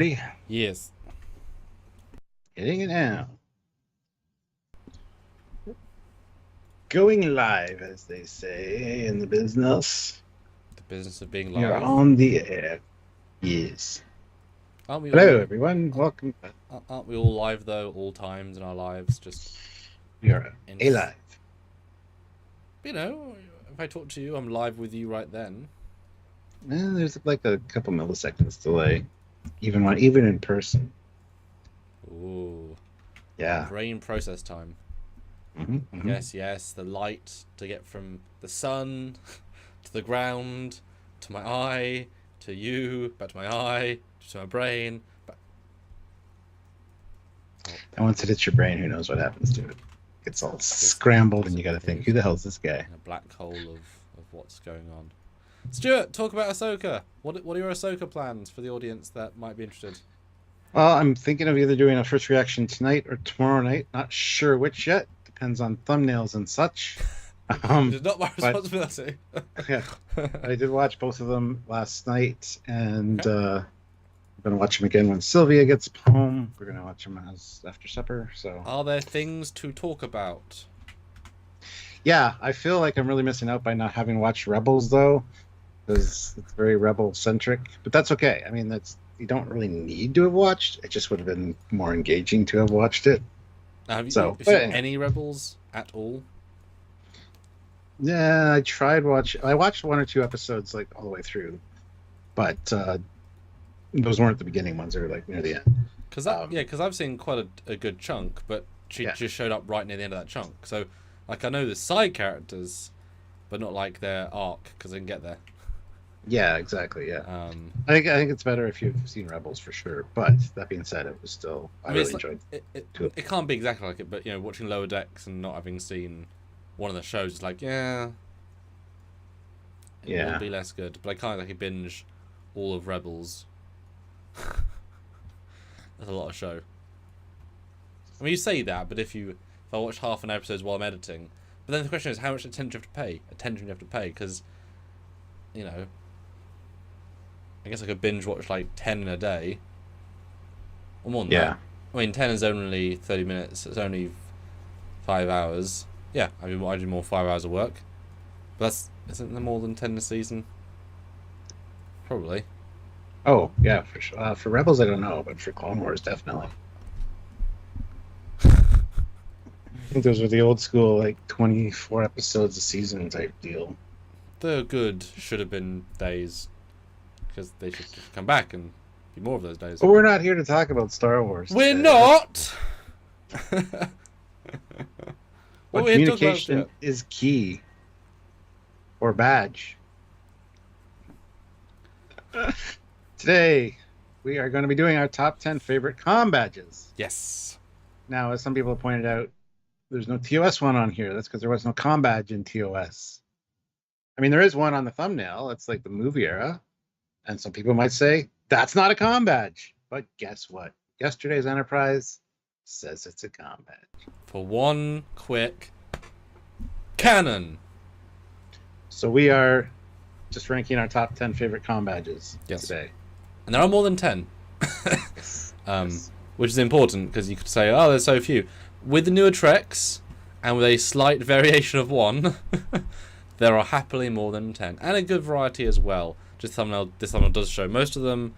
Hey, Yes. hitting it now. Going live, as they say in the business. The business of being You're live. on the air. Yes. Aren't we Hello, all? everyone. Welcome. Aren't we all live though? All times in our lives, just You're in. alive. You know, if I talk to you, I'm live with you right then. There's like a couple milliseconds delay, even in person. Ooh, Yeah. brain process time. Hmm. Yes, yes. The light to get from the sun to the ground to my eye to you, back to my eye to my brain. Back... Oh, And once it hits your brain, who knows what happens to it? It's all just scrambled, and you got to think, who disappears the hell's this guy? in a black hole of what's going on. Stuart, talk about Ahsoka. What are your Ahsoka plans for the audience that might be interested? Well, I'm thinking of either doing a first reaction tonight or tomorrow night. Not sure which yet. Depends on thumbnails and such. It Um, is not my but responsibility. yeah, I did watch both of them last night, and Okay. we're gonna watch them again when Sylvia gets home. We're gonna watch them as after supper. So Are there things to talk about? yeah, I feel like I'm really missing out by not having watched Rebels though, because it's very Rebel centric. But that's okay. I mean, that's you don't really need to have watched. It just would have been more engaging to have watched it. Now, have you So, but seen anyway. any Rebels at all? Yeah, I tried watch. I watched one or two episodes like all the way through, but those weren't the beginning ones. They were like near the end. Yeah, Um, because I've seen quite a good chunk, but she yeah, just showed up right near the end of that chunk. So, like, I know the side characters, but not like their arc because I can get there. yeah, exactly. Yeah, Um, I think it's better if you've seen Rebels for sure. But that being said, it was still I I mean, really it's like, enjoyed it, it. it can't be exactly like it, but watching Lower Decks and not having seen one of the shows is like, yeah, it will Yeah, be less good. But I can't like binge all of Rebels. That's a lot of show. I mean, you say that, but if I watch half an episode while I'm editing, but then the question is how much attention you have to pay. Attention you have to pay because you know I guess I could binge watch like 10 in a day or more than that. yeah. I mean, 10 is only 30 minutes. It's only 5 hours. Yeah, I do more 5 hours of work. But isn't there more than 10 a season? Probably. Oh, yeah, for sure. For Rebels, I don't know, but for Clone Wars, definitely. I think those were the old school, like 24 episodes a season type deal. The good should have been days because they should just come back and be more of those days. But we're not here to talk about Star Wars We're today. not. What are But we here to talk about, communication Stuart? is key, or badge. Today, we are going to be doing our top 10 favorite com badges. Yes. Now, as some people have pointed out, there's no TOS one on here. That's because there was no com badge in TOS. I mean, there is one on the thumbnail. It's like the movie era. And some people might say, that's not a com badge. But guess what? Yesterday's Enterprise says it's a com badge. For one quick canon. So we are just ranking our top 10 favorite com badges Yes. today. And there are more than 10. Yes. um, Yes. which is important because you could say, oh, there's so few. With the newer Treks and with a slight variation of one, there are happily more than 10. And a good variety as well. This thumbnail does show most of them.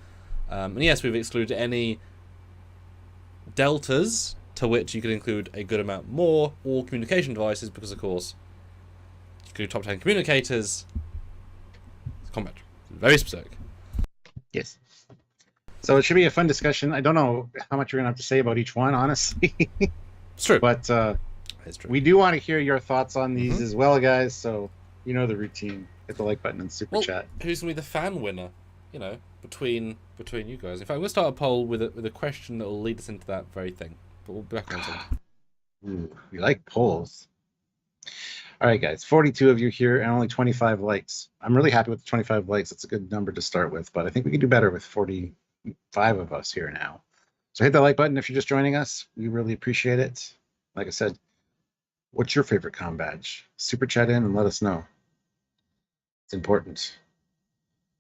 And yes, we've excluded any deltas to which you could include a good amount more, or communication devices, because of course you could do top 10 communicators. It's combat. It's very specific. Yes. So it should be a fun discussion. I don't know how much we're going to have to say about each one, honestly. It's true. But It's true. we do want to hear your thoughts on these Mhm. as well, guys. So you know the routine. Hit the like button and super Well, chat. who's gonna be the fan winner? Between you guys. In fact, we'll start a poll with a question that will lead us into that very thing. But we'll be back on it. Ooh, we like polls. All right, guys. 42 of you here and only 25 likes. I'm really happy with the 25 likes. It's a good number to start with, but I think we can do better with 45 of us here now. So hit the like button if you're just joining us. We really appreciate it. Like I said, what's your favorite com badge? Super chat in and let us know. It's important.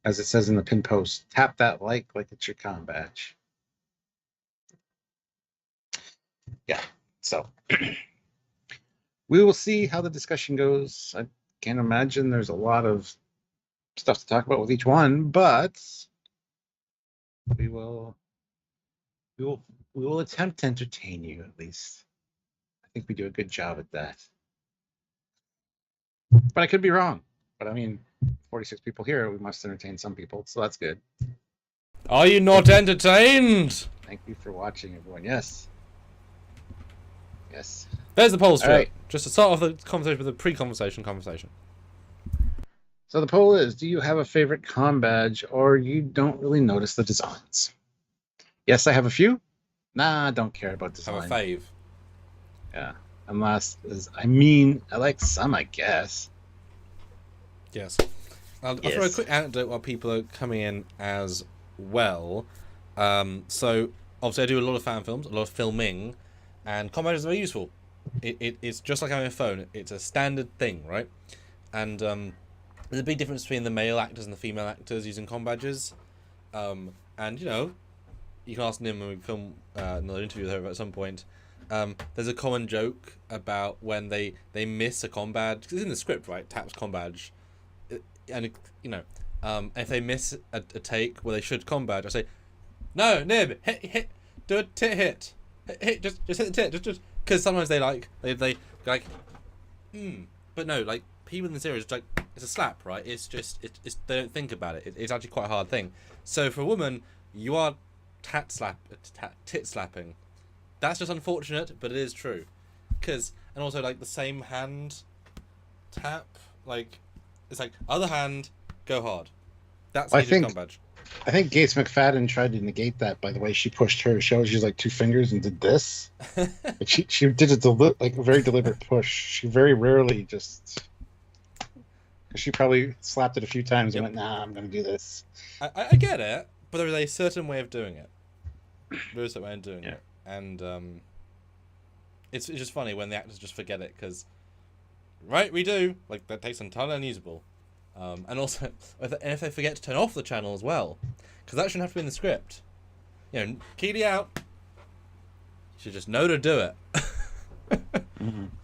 As it says in the pin post, tap that like it's your com badge. yeah, so we will see how the discussion goes. I can't imagine there's a lot of stuff to talk about with each one, but we will we will we will attempt to entertain you at least. I think we do a good job at that. But I could be wrong. But I mean, 46 people here, we must entertain some people, so that's good. Are you not entertained? Thank you for watching, everyone. Yes. Yes. There's the poll strip. Right. Just to start off the conversation with a pre-conversation conversation. So the poll is, do you have a favorite com badge or you don't really notice the designs? Yes, I have a few. Nah, I don't care about design. Have a fave. Yeah. Unless, I like some, I guess. Yes. I'll throw a quick anecdote while people are coming in as well. So, obviously I do a lot of fan films, a lot of filming, and combat is very useful. It's just like having a phone. It's a standard thing, right? And there's a big difference between the male actors and the female actors using Combadges. And, you know, you can ask Nim when we film another interview with her at some point. There's a common joke about when they miss a Combadge. It's in the script, right? Taps Combadge. And, you know, if they miss a take where they should Combadge, I say, no, Nib, hit, do a tit hit. Hit, just hit the tit, just, because sometimes they like, but no, like, people in the series, like, it's a slap, right? It's just, they don't think about it. It's actually quite a hard thing. So for a woman, you are tit slapping. That's just unfortunate, but it is true. And also, like, the same hand tap, like, it's like, other hand, go hard. That's how you do Combadge. I think Gates McFadden tried to negate that by the way she pushed her show. She's like 2 fingers and did this. But she did it like a very deliberate push. She very rarely just... She probably slapped it a few times and went, nah, I'm going to do this. I get it, but there is a certain way of doing it. There is a way of doing it. And it's just funny when the actors just forget it, because, right, we do. Like, that takes entirely unusable. And also, if they forget to turn off the channel as well, because that shouldn't have to be in the script. You know, Keely out. You should just know to do it.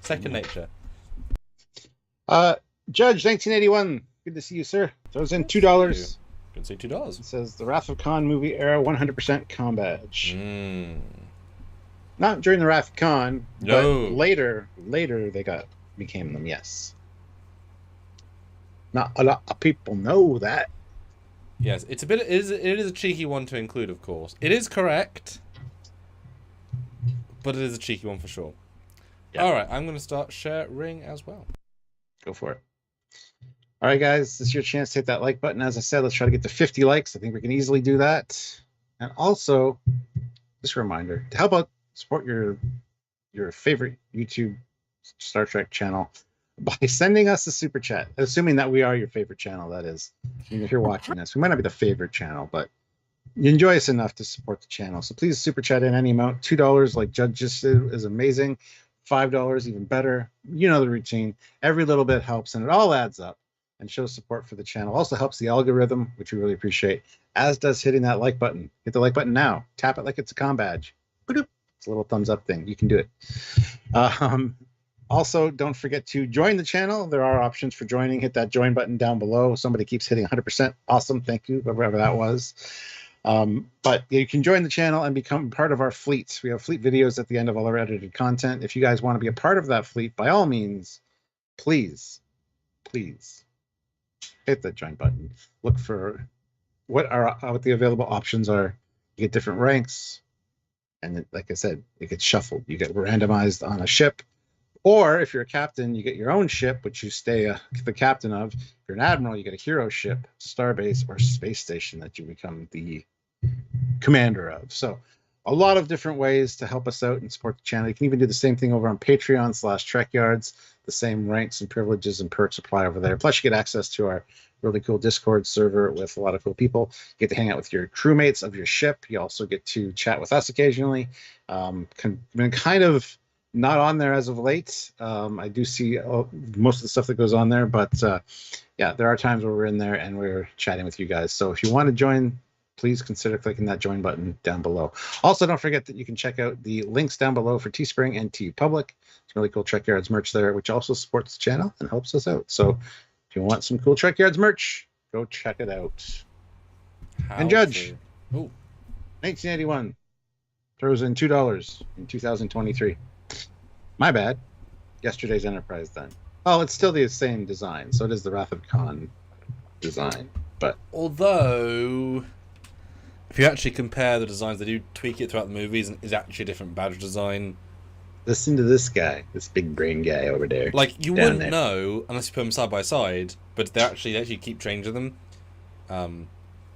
Second nature. Judge 1981. Good to see you, sir. Throws in $2. Good to see $2. It says the Wrath of Khan movie era 100% Combadge. Not during the Wrath of Khan, but later they became them. Yes. Not a lot of people know that. Yes, it is a cheeky one to include, of course. It is correct, but it is a cheeky one for sure. Yeah. All right, I'm going to start sharing as well. Go for it. All right, guys, this is your chance to hit that like button. As I said, let's try to get to 50 likes. I think we can easily do that. And also, just a reminder, to help out support your favorite YouTube Star Trek channel by sending us a super chat, assuming that we are your favorite channel, that is. I mean, if you're watching this, we might not be the favorite channel, but you enjoy us enough to support the channel. So please super chat in any amount. $2, like Judge just said, is amazing. $5, even better. You know the routine. Every little bit helps, and it all adds up and shows support for the channel. Also helps the algorithm, which we really appreciate, as does hitting that like button. Hit the like button now. Tap it like it's a Combadge. It's a little thumbs up thing. You can do it. Also, don't forget to join the channel. There are options for joining. Hit that join button down below. Somebody keeps hitting 100%. Awesome. Thank you, whoever that was. But you can join the channel and become part of our fleet. We have fleet videos at the end of all our edited content. If you guys want to be a part of that fleet, by all means, please hit that join button. Look for what the available options are. You get different ranks. And like I said, it gets shuffled. You get randomized on a ship. Or if you're a captain, you get your own ship, which you stay the captain of. If you're an admiral, you get a hero ship, starbase, or space station that you become the commander of. So a lot of different ways to help us out and support the channel. You can even do the same thing over on Patreon/Trekyards. The same ranks and privileges and perks apply over there. Plus, you get access to our really cool Discord server with a lot of cool people. You get to hang out with your crewmates of your ship. You also get to chat with us occasionally. Been kind of not on there as of late. I do see most of the stuff that goes on there, but yeah, there are times where we're in there and we're chatting with you guys. So if you want to join please consider clicking that join button down below. Also, don't forget that you can check out the links down below for Teespring and TeePublic. It's really cool Trekyards merch there, which also supports the channel and helps us out. So if you want some cool Trekyards merch, go check it out. And Judge, 1981 throws in $2 in 2023. My bad. Yesterday's Enterprise then. Oh, it's still the same design, so it is the Wrath of Khan design. But although, if you actually compare the designs, they do tweak it throughout the movies, and is actually a different badge design. Listen to this guy, this big brain guy over there. Like, you wouldn't know unless you put them side by side, but they actually keep changing them.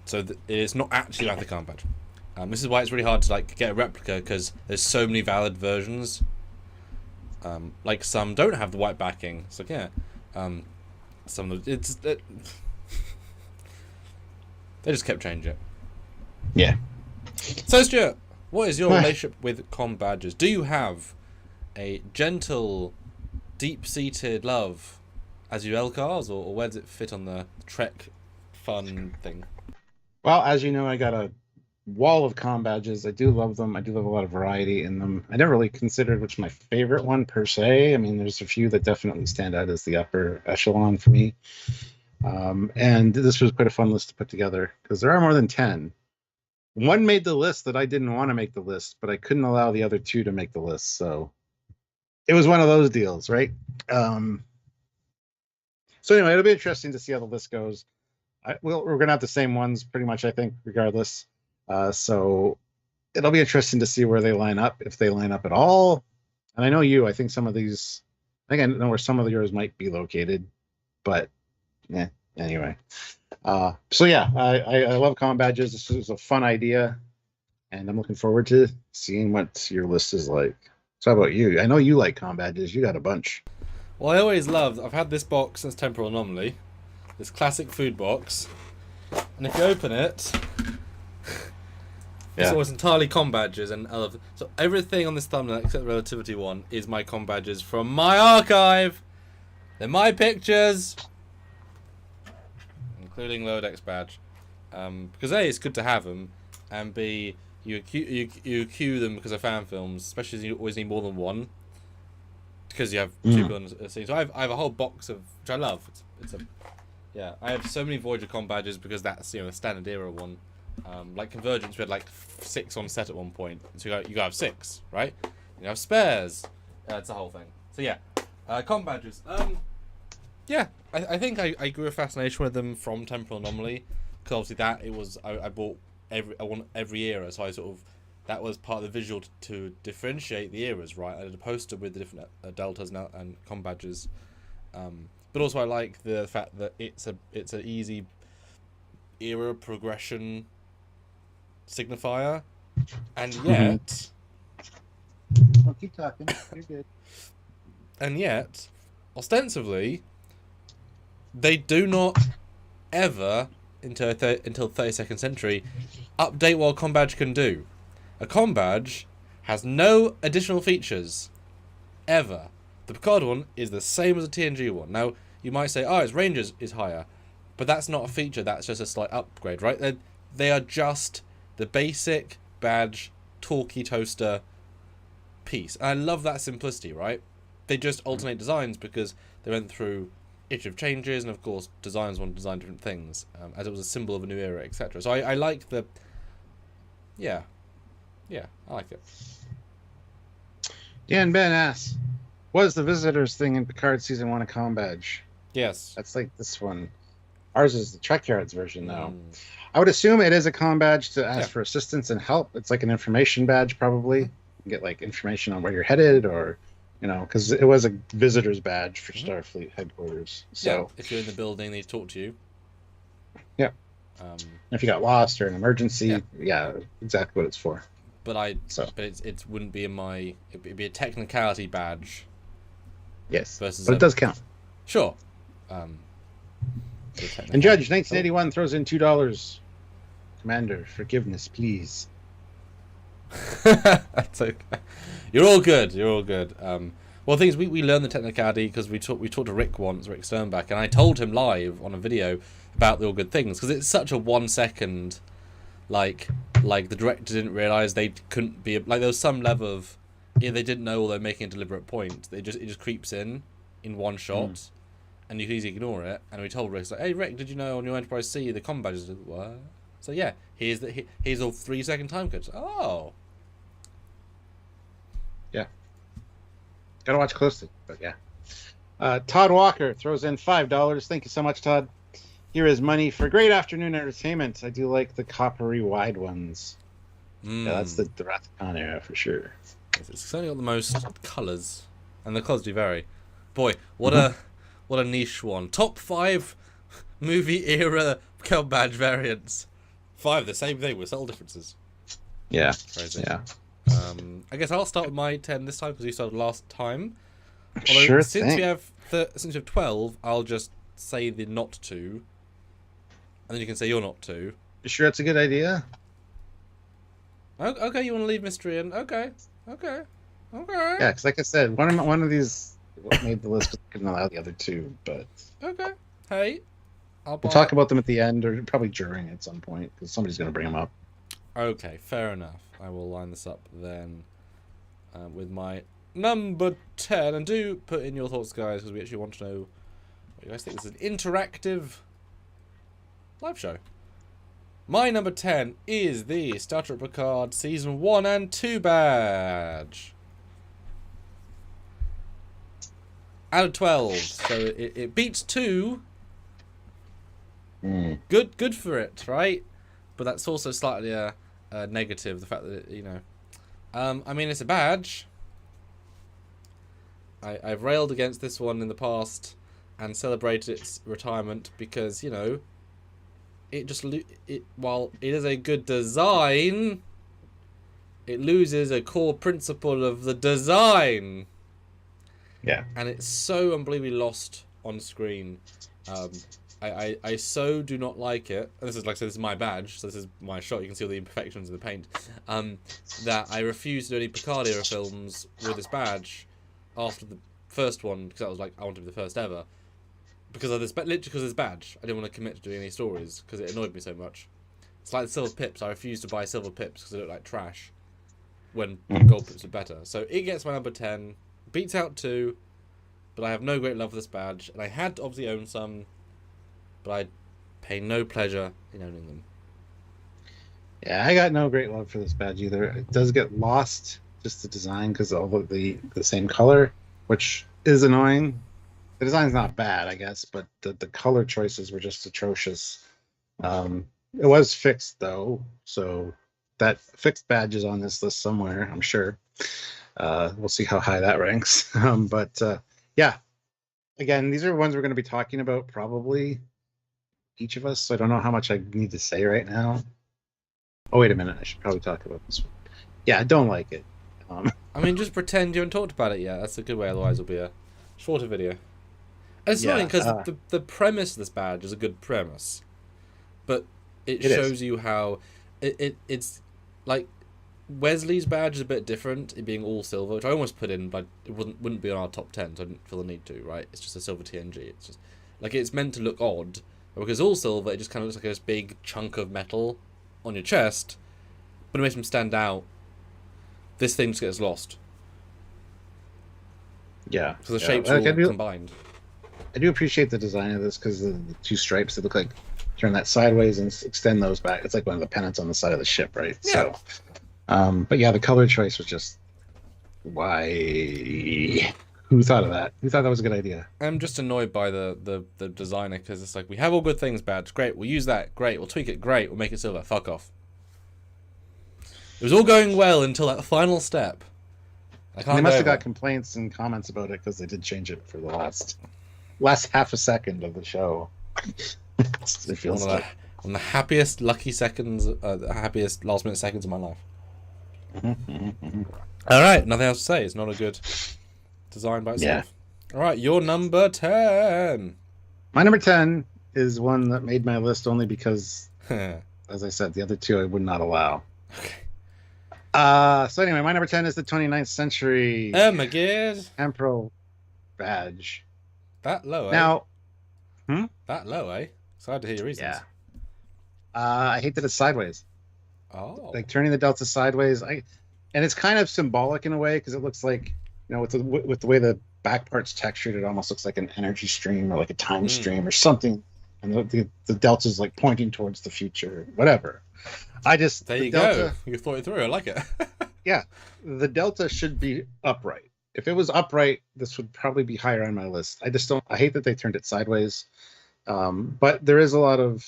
So it's not actually Wrath of Khan badge. This is why it's really hard to like get a replica, because there's so many valid versions. Like some don't have the white backing, so yeah. Some of they just kept changing it. Yeah. So Stuart, what is your relationship with Combadges? Do you have a gentle, deep-seated love as you LCARs, or where does it fit on the Trek fun thing? Well, as you know, I got a wall of Combadges. I do love them. I do love a lot of variety in them. I never really considered which my favorite one per se. I mean, there's a few that definitely stand out as the upper echelon for me. And this was quite a fun list to put together because there are more than 10. One made the list that I didn't want to make the list, but I couldn't allow the other 2 to make the list. So it was one of those deals, right? So anyway, it'll be interesting to see how the list goes. We're going to have the same ones pretty much, I think, regardless. So it'll be interesting to see where they line up, if they line up at all. And I know I think some of these, I think I know where some of yours might be located, but yeah, anyway. So yeah, I love Combadges. This is a fun idea, and I'm looking forward to seeing what your list is like. So how about you? I know you like Combadges. You got a bunch. Well, I always loved, I've had this box since Temporal Anomaly, this classic food box, and if you open it, it's always entirely Combadges, and I love it. So everything on this thumbnail except the Relativity one is my Combadges from my archive. They're my pictures, including Lower Decks badge, because A, it's good to have them, and B, you queue them because of fan films, especially as you always need more than one, because you have 2 people in a scene. So I have a whole box of, which I love. Yeah, I have so many Voyager Combadges because that's a standard era one. Like Convergence, we had like 6 on set at one point, so you gotta have 6, right? You have spares. It's the whole thing. So yeah, Combadges. Yeah, I think I grew a fascination with them from Temporal Anomaly, because obviously that it was I bought every era, so I sort of, that was part of the visual to differentiate the eras, right? I did a poster with the different deltas and Combadges, but also I like the fact that it's an easy era progression signifier, and yet I'll keep talking. You're good. And yet, ostensibly, they do not ever until 32nd century update what a Combadge can do. A Combadge has no additional features ever. The Picard one is the same as the TNG one. Now you might say, oh, its range is higher, but that's not a feature. That's just a slight upgrade, right? They are just the basic badge talkie toaster piece. And I love that simplicity, right? They just alternate designs because they went through iterative changes, and of course designers want to design different things, as it was a symbol of a new era, etc. So I like the, yeah, I like it. Dan Ben asks, what is the visitors thing in Picard season 1 of Combadge? Yes, that's like this one. Ours is the Trekyards version, though. I would assume it is a Combadge to ask for assistance and help. It's like an information badge, probably. You can get like information on where you're headed, or because it was a visitor's badge for Starfleet headquarters. So if you're in the building, they talk to you. Yeah. If you got lost or an emergency, exactly what it's for. But it wouldn't be in my. It'd be a technicality badge. Yes, versus but it does count. Sure. And Judge 1981 throws in $2. Commander, forgiveness, please. That's okay. You're all good. Well, the thing is, we learned the technicality because we talked to Rick once, Rick Sternback, and I told him live on a video about the all good things, because it's such a 1 second like the director didn't realize they couldn't be like there was some level of either they didn't know or they're making a deliberate point. It just creeps in one shot, and you can easily ignore it. And we told Rick, like, hey Rick, did you know on your Enterprise C the Combadges did what? So yeah, here's all 3-second time codes. Oh, yeah. Gotta watch closely, but yeah. Todd Walker throws in $5. Thank you so much, Todd. Here is money for great afternoon entertainment. I do like the coppery wide ones. Yeah, that's the Rathcon era for sure. It's certainly got the most colours, and the colours do vary. Boy, what a niche one. Top 5 movie era Combadge variants. 5, the same thing with subtle differences. Yeah. Crazy. Yeah. I guess I'll start with my 10 this time because you started last time. Although, sure since thing. we have 12, I'll just say the not to, and then you can say you're not to. You sure it's a good idea? Okay, you want to leave mystery in? Okay. Yeah, because like I said, one of these made the list because I couldn't allow the other two, but okay. Hey, we'll talk about them at the end or probably during at some point because somebody's going to bring them up. Okay, fair enough. I will line this up then with my number 10, and do put in your thoughts, guys, because we actually want to know what you guys think. This is an interactive live show. My number 10 is the Star Trek Picard Season 1 and 2 badge. Out of 12, so it beats 2. Good for it, right? But that's also slightly a negative, the fact that, you know... I mean, it's a badge. I've railed against this one in the past and celebrated its retirement because, you know... while it is a good design, it loses a core principle of the design. Yeah. And it's so unbelievably lost on screen. I so do not like it. And this is, like I said, this is my badge, so this is my shot. You can see all the imperfections in the paint. That I refuse to do any Picard era films with this badge after the first one, because that was like, I want to be the first ever. Because of this, literally because of this badge, I didn't want to commit to doing any stories because it annoyed me so much. It's like the silver pips. I refused to buy silver pips because they look like trash when gold pips are better. So it gets my number 10, beats out 2, but I have no great love for this badge, and I had to obviously own some, but I pay no pleasure in owning them. Yeah, I got no great love for this badge either. It does get lost, just the design, because all of the same color, which is annoying. The design's not bad, I guess, but the color choices were just atrocious. It was fixed, though, so that fixed badge is on this list somewhere, I'm sure. We'll see how high that ranks. Yeah, again, these are ones we're going to be talking about probably, each of us, so I don't know how much I need to say right now. Oh, wait a minute, I should probably talk about this one. Yeah, I don't like it. I mean, just pretend you haven't talked about it yet. That's a good way, otherwise it'll be a shorter video. It's annoying because the premise of this badge is a good premise, but it shows you how it's like Wesley's badge is a bit different, it being all silver, which I almost put in, but it wouldn't be on our top 10, so I didn't feel the need to. Right? It's just a silver TNG. It's just like it's meant to look odd because all silver, it just kind of looks like this big chunk of metal on your chest, but it makes them stand out. This thing just gets lost. Yeah, so the shapes are all combined. I do appreciate the design of this because the two stripes, they look like turn that sideways and extend those back. It's like one of the pennants on the side of the ship, right? Yeah. So, but yeah, the color choice was just why? Who thought of that? Who thought that was a good idea? I'm just annoyed by the designer because it's like, we have all good things, badge, great, we'll use that, great, we'll tweak it, great, we'll make it silver, fuck off. It was all going well until that final step. They must have got complaints and comments about it because they did change it for the last half a second of the show. It feels like one of the happiest lucky seconds, happiest last minute seconds of my life. All right, nothing else to say. It's not a good design by itself. Yeah. All right, your number 10. My number 10 is one that made my list only because, as I said, the other two I would not allow. Okay. So anyway, my number 10 is the 29th century Emperor badge. That low, eh? Now, That low, eh? It's hard to hear your reasons. Yeah. I hate that it's sideways. Oh. like turning the delta sideways. And it's kind of symbolic in a way because it looks like, with the way the back part's textured, it almost looks like an energy stream or like a time stream or something. And the delta's like pointing towards the future, whatever. There you go. You thought it through. I like it. Yeah, the delta should be upright. If it was upright, this would probably be higher on my list. I just don't. I hate that they turned it sideways. But there is a lot of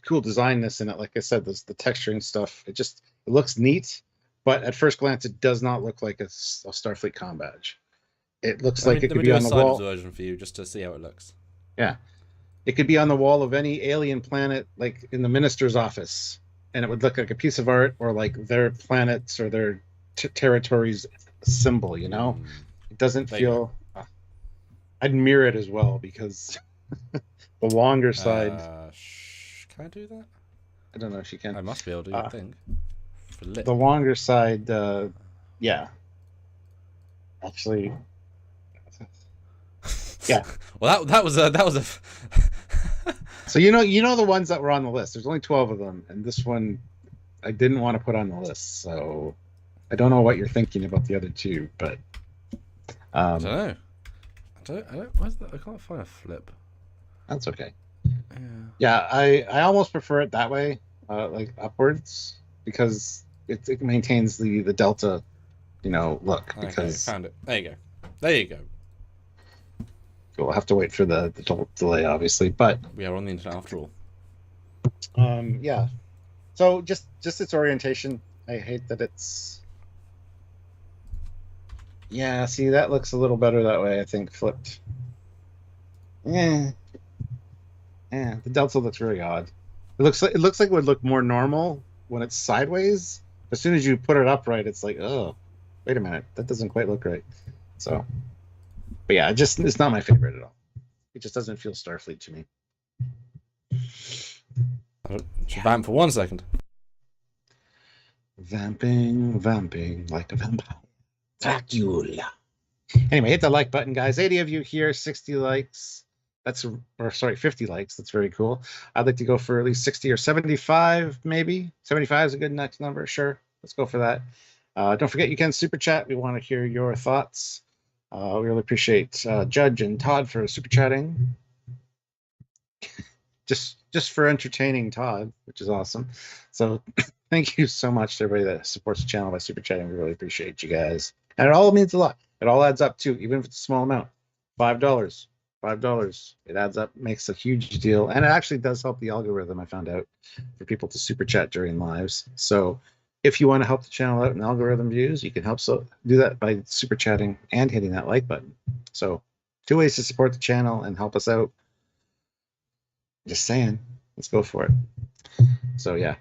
cool designness in it. Like I said, the texturing stuff. It looks neat, but at first glance, it does not look like a Starfleet Combadge. It looks like it could be on the wall. Version for you just to see how it looks. Yeah, it could be on the wall of any alien planet, like in the minister's office, and it would look like a piece of art or like their planets or their territories symbol. You know, it doesn't feel. I'd mirror it as well because the longer side. Can I do that? I don't know if you can. I must be able to. I think. The longer side, yeah. Actually, yeah. Well, that was a. So you know the ones that were on the list. There's only 12 of them, and this one I didn't want to put on the list. So I don't know what you're thinking about the other two, but I don't know. I don't. Where's that? I can't find a flip. That's okay. Yeah, I almost prefer it that way, like upwards, because it maintains the delta, look. Because found it. There you go. We'll have to wait for the delay, obviously, but we are on the internet after all. Yeah. So just its orientation. I hate that it's. Yeah, see, that looks a little better that way. I think flipped. Yeah. Yeah, the delta looks really odd. It looks like it would look more normal when it's sideways. As soon as you put it upright, it's like, oh, wait a minute, that doesn't quite look right. So, but yeah, it's not my favorite at all. It just doesn't feel Starfleet to me. Vamp for 1 second. Vamping like a vampire. Dracula. Anyway, hit the like button, guys. 80 of you here, 60 likes. 50 likes. That's very cool. I'd like to go for at least 60 or 75, maybe. 75 is a good next number. Sure. Let's go for that. Don't forget you can super chat. We want to hear your thoughts. We really appreciate Judge and Todd for super chatting. just for entertaining Todd, which is awesome. So thank you so much to everybody that supports the channel by super chatting. We really appreciate you guys. And it all means a lot. It all adds up too, even if it's a small amount. $5. It adds up, makes a huge deal, and it actually does help the algorithm. I found out for people to super chat during lives. So if you want to help the channel out in algorithm views, you can help do that by super chatting and hitting that like button. So 2 ways to support the channel and help us out. Just saying, let's go for it. So yeah.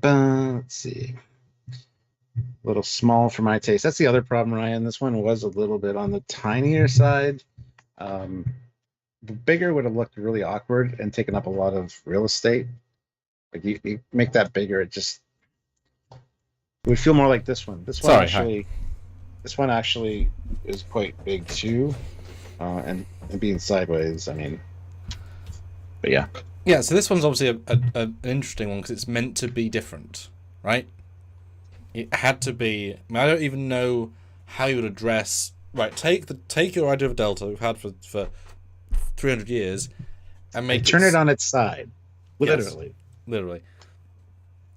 Let's see. A little small for my taste. That's the other problem, Ryan. This one was a little bit on the tinier side. The bigger would have looked really awkward and taken up a lot of real estate. Like you make that bigger, it would feel more like this one. This one actually is quite big too, and being sideways. I mean, but yeah. Yeah. So this one's obviously an interesting one because it's meant to be different, right? It had to be. I mean, I don't even know how you would address. Right, take your idea of Delta we've had for 300 years, and turn it on its side, literally. Yes, literally.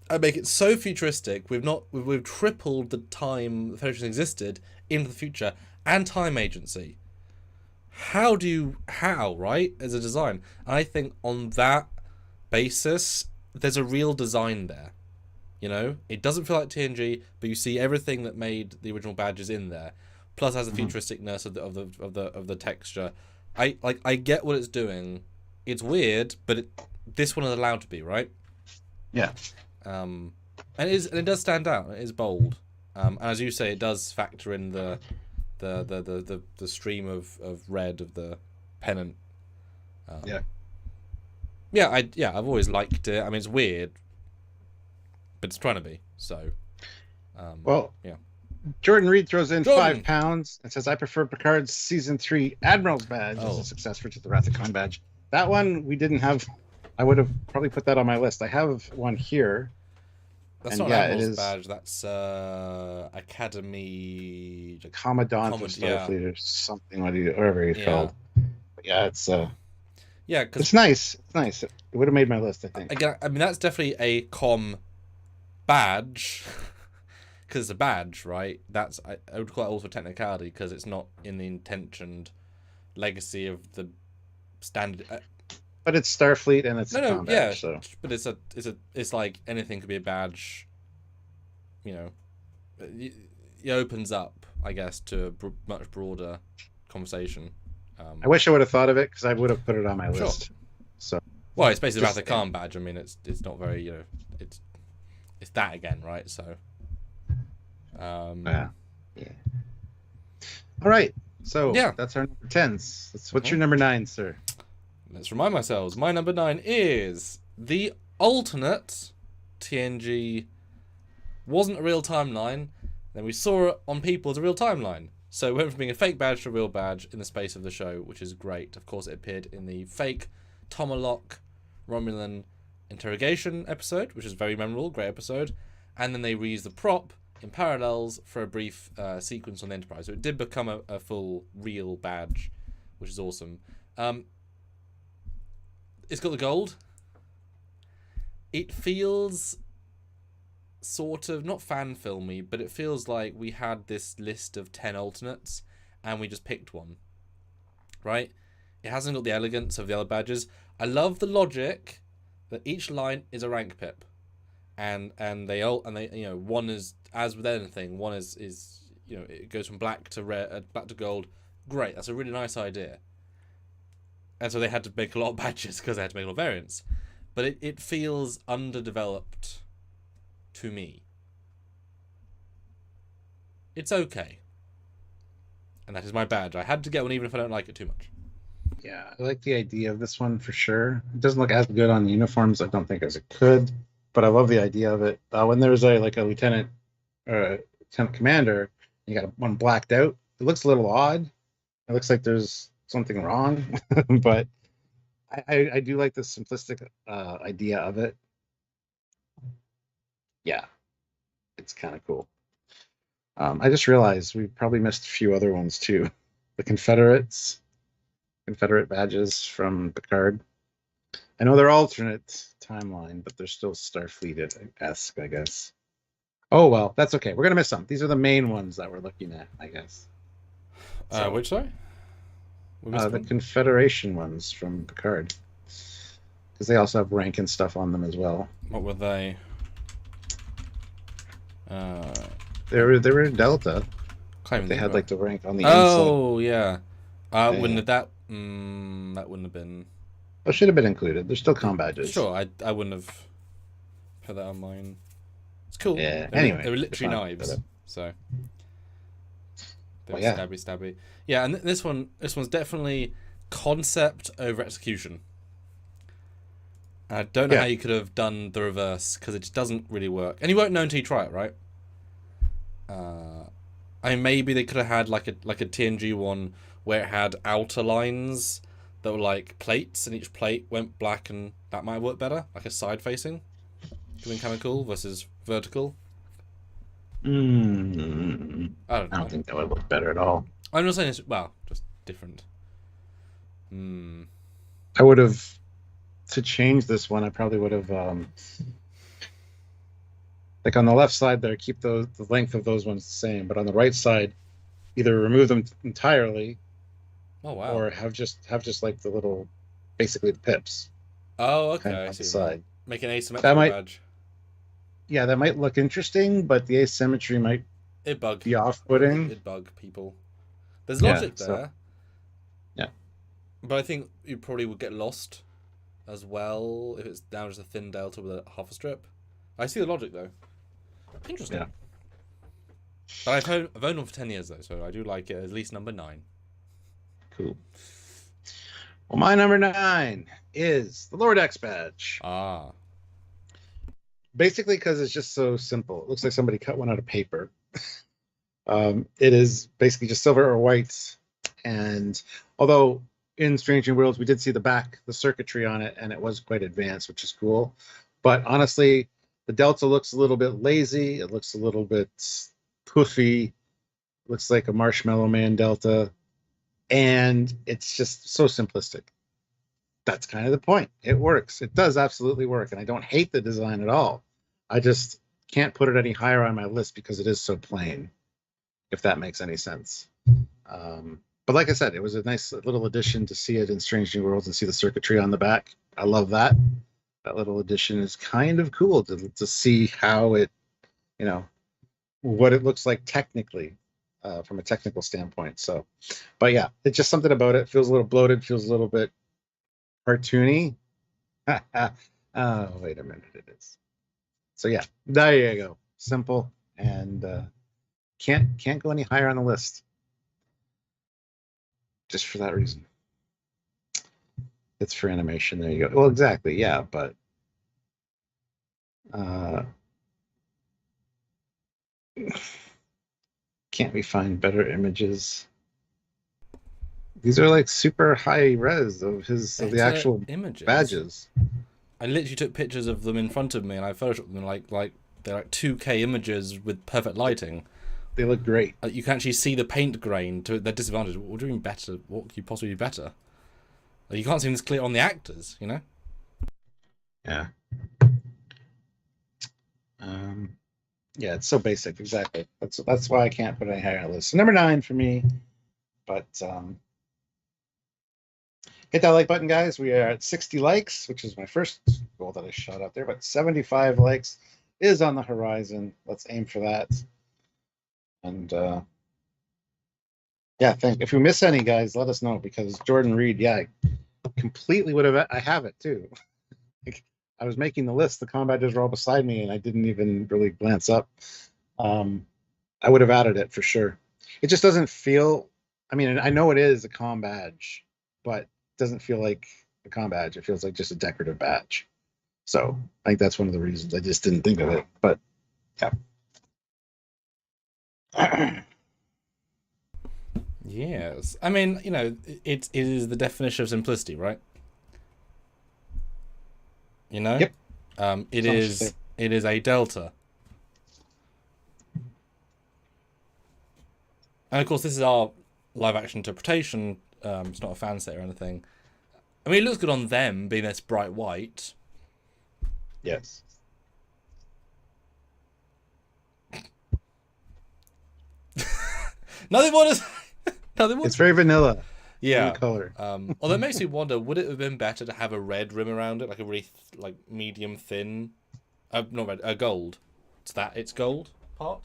And make it so futuristic. We've tripled the time the Federation existed into the future, and time agency. How right as a design? And I think on that basis, there's a real design there. It doesn't feel like TNG, but you see everything that made the original badges in there. Plus, has the futuristicness of the texture. I get what it's doing. It's weird, but this one is allowed to be, right? Yeah. And it does stand out. It is bold. And as you say, it does factor in the stream of red of the pennant. I've always liked it. I mean, it's weird. But it's trying to be, so. Yeah. Jordan Reed throws in £5 and says, I prefer Picard's Season 3 Admiral's badge as a successor to the Wrath of Khan badge. That one we didn't have I would have probably put that on my list. I have one here, That's and not an yeah, it Admiral's is badge. That's Academy. Commandant of Yeah, Starfleet or something, whatever he's yeah, called. But yeah, yeah. Because it's nice. It's nice. It would have made my list, I think. again, I mean, that's definitely a com badge because it's a badge, right? I would call it also technicality because it's not in the intentioned legacy of the standard. But it's Starfleet and it's a No, yeah, combat, so but it's like anything could be a badge. You know, it opens up, I guess, to a much broader conversation. I wish I would have thought of it because I would have put it on my Sure. list. So Well, it's basically about just the calm badge. I mean, it's not very it's that again, right? So, yeah. All right. So yeah. that's our number tens. What's your Mhm. number 9, sir? Let's remind ourselves. My number 9 is the alternate TNG wasn't a real timeline. Then we saw it on people as a real timeline. So it went from being a fake badge to a real badge in the space of the show, which is great. Of course, it appeared in the fake Tomalak Romulan interrogation episode, which is very memorable, great episode. And then they reused the prop in parallels for a brief sequence on the Enterprise. So it did become a full real badge, which is awesome. It's got the gold. It feels sort of not fan filmy, but it feels like we had this list of 10 alternates and we just picked one, right? It hasn't got the elegance of the other badges. I love the logic that each line is a rank pip, and they one is, as with anything, one is it goes from black to red, black to gold. Great, that's a really nice idea. And so they had to make a lot of badges because they had to make a lot of variants, but it feels underdeveloped to me. It's okay. And that is my badge. I had to get one even if I don't like it too much. Yeah, I like the idea of this one for sure. It doesn't look as good on the uniforms, I don't think, as it could, but I love the idea of it. When there's a lieutenant commander, you got one blacked out. It looks a little odd. It looks like there's something wrong, but I do like the simplistic idea of it. Yeah, it's kind of cool. I just realized we probably missed a few other ones too. The Confederate badges from Picard. I know they're alternate timeline, but they're still Starfleet-esque, I guess. Oh well, that's okay. We're gonna miss some. These are the main ones that we're looking at, I guess. Which sorry? The Confederation ones from Picard, because they also have rank and stuff on them as well. What were they? They were Delta. They had like the rank on the inside. Oh yeah. Wouldn't have that? That wouldn't have been. Oh, should have been included. They're still Combadges. Sure, I wouldn't have put that on mine. It's cool. Yeah. They were literally knives. So. Stabby. Yeah, and this one's definitely concept over execution. I don't know how you could have done the reverse because it just doesn't really work, and you won't know until you try it, right? I mean, maybe they could have had like a TNG one where it had outer lines that were like plates, and each plate went black, and that might work better, like a side facing. Could have been kind of cool versus vertical. I don't think that would look better at all. I'm not saying it's just different. I would have, to change this one, I probably would have like on the left side there, keep the length of those ones the same, but on the right side, either remove them entirely. Oh wow! Or have just like the little, basically the pips. Oh okay. Kind of on the side. Make an asymmetrical badge. Yeah, that might look interesting, but the asymmetry might be off-putting. It'd bug people. There's logic there. Yeah. But I think you probably would get lost as well if it's down just a thin delta with a half a strip. I see the logic though. Interesting. Yeah. But I've owned one for 10 years though, so I do like it. At least number 9. Cool. Well, my number 9 is the Lower Decks badge. Basically because it's just so simple. It looks like somebody cut one out of paper. It is basically just silver or white. And although in Strange New Worlds, we did see the circuitry on it, and it was quite advanced, which is cool. But honestly, the Delta looks a little bit lazy. It looks a little bit poofy. Looks like a Marshmallow Man Delta, and it's just so simplistic. That's kind of the point. It works. It does absolutely work, and I don't hate the design at all. I just can't put it any higher on my list because it is so plain, if that makes any sense. But like I said, it was a nice little addition to see it in Strange New Worlds and see the circuitry on the back. I love that. That little addition is kind of cool to see how it, you know, what it looks like technically, from a technical standpoint. So, but yeah, it's just something about it. Feels a little bloated, feels a little bit cartoony. Oh, wait a minute, it is. So yeah, there you go. Simple, and can't go any higher on the list. Just for that reason. It's for animation. There you go. Well, exactly. Yeah, but can't we find better images? These are like super high res of the actual images. badges. I literally took pictures of them in front of me, and I photoshopped them like they're like 2K images with perfect lighting. They look great. You can actually see the paint grain to their disadvantage. What do you mean better? What could you possibly be better? You can't see this clear on the actors, you know? Yeah. Yeah, it's so basic. Exactly. That's why I can't put it any higher on the list. So number 9 for me. But hit that like button, guys. We are at 60 likes, which is my first goal that I shot out there. But 75 likes is on the horizon. Let's aim for that. And yeah, if we miss any, guys, let us know, because Jordan Reed, yeah, I completely would have. I have it too. Like, I was making the list, the Combadges were all beside me, and I didn't even really glance up. I would have added it for sure. It just doesn't feel. I mean, I know it is a Combadge, but it doesn't feel like a Combadge. It feels like just a decorative badge. So I think that's one of the reasons I just didn't think of it. But yeah. Yes, I mean, you know, it is the definition of simplicity, right? You know, Yep. It is a delta, and of course, this is our live action interpretation. It's not a fan set or anything. I mean, it looks good on them being this bright white. Yes. Nothing more to It's very vanilla. Yeah. Color. Although it makes me wonder, would it have been better to have a red rim around it, like a really like medium thin, not red, gold? It's gold part.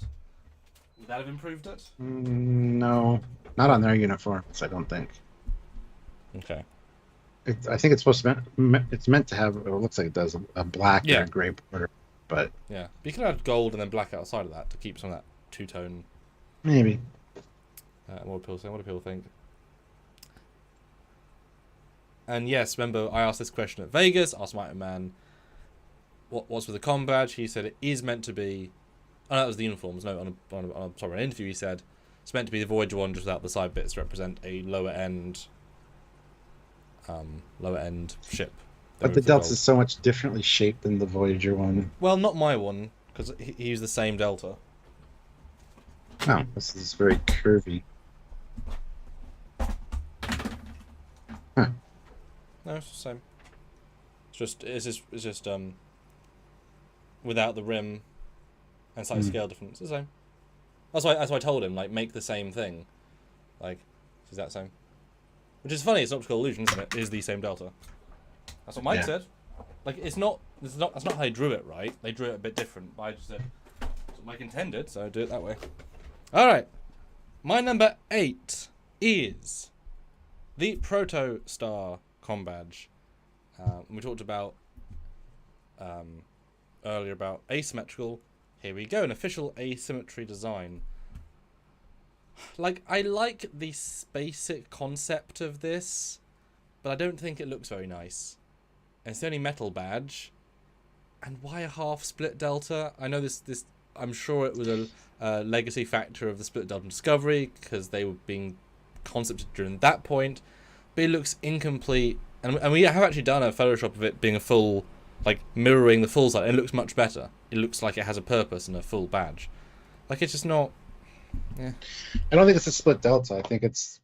Would that have improved it? No, not on their uniforms. I don't think. Okay. I think it's supposed to. It's meant to have. It looks like it does a black or a gray border, but yeah, but you can add gold and then black outside of that to keep some of that two-tone. Maybe. What do people think? And yes, remember I asked this question at Vegas. Asked Mighty Man, what's with the Combadge? He said it is meant to be. Oh, no, that was the uniforms. No, on an interview he said it's meant to be the Voyager one, just without the side bits to represent a lower end ship. But the Delta is so much differently shaped than the Voyager one. Well, not my one, because he used the same Delta. No, this is very curvy. Huh. No, it's the same. It's just without the rim and slight scale difference. It's the same. That's why I told him, like, make the same thing. Like, is that same? Which is funny. It's an optical illusion, isn't it? It is the same Delta. That's what Mike said. Like, that's not how they drew it, right? They drew it a bit different. But I just said that's what Mike intended, so I do it that way. All right. My number 8 is the Proto Star Combadge. We talked about earlier about asymmetrical. Here we go, an official asymmetry design. Like, I like the basic concept of this, but I don't think it looks very nice. And it's the only metal badge. And why a half split delta? I know this. I'm sure it was a legacy factor of the split delta Discovery, because they were being concepted during that point. but it looks incomplete. And we have actually done a Photoshop of it being a full, like, mirroring the full side. It looks much better. It looks like it has a purpose and a full badge. Like, it's just not... Yeah. I don't think it's a split delta. I think it's,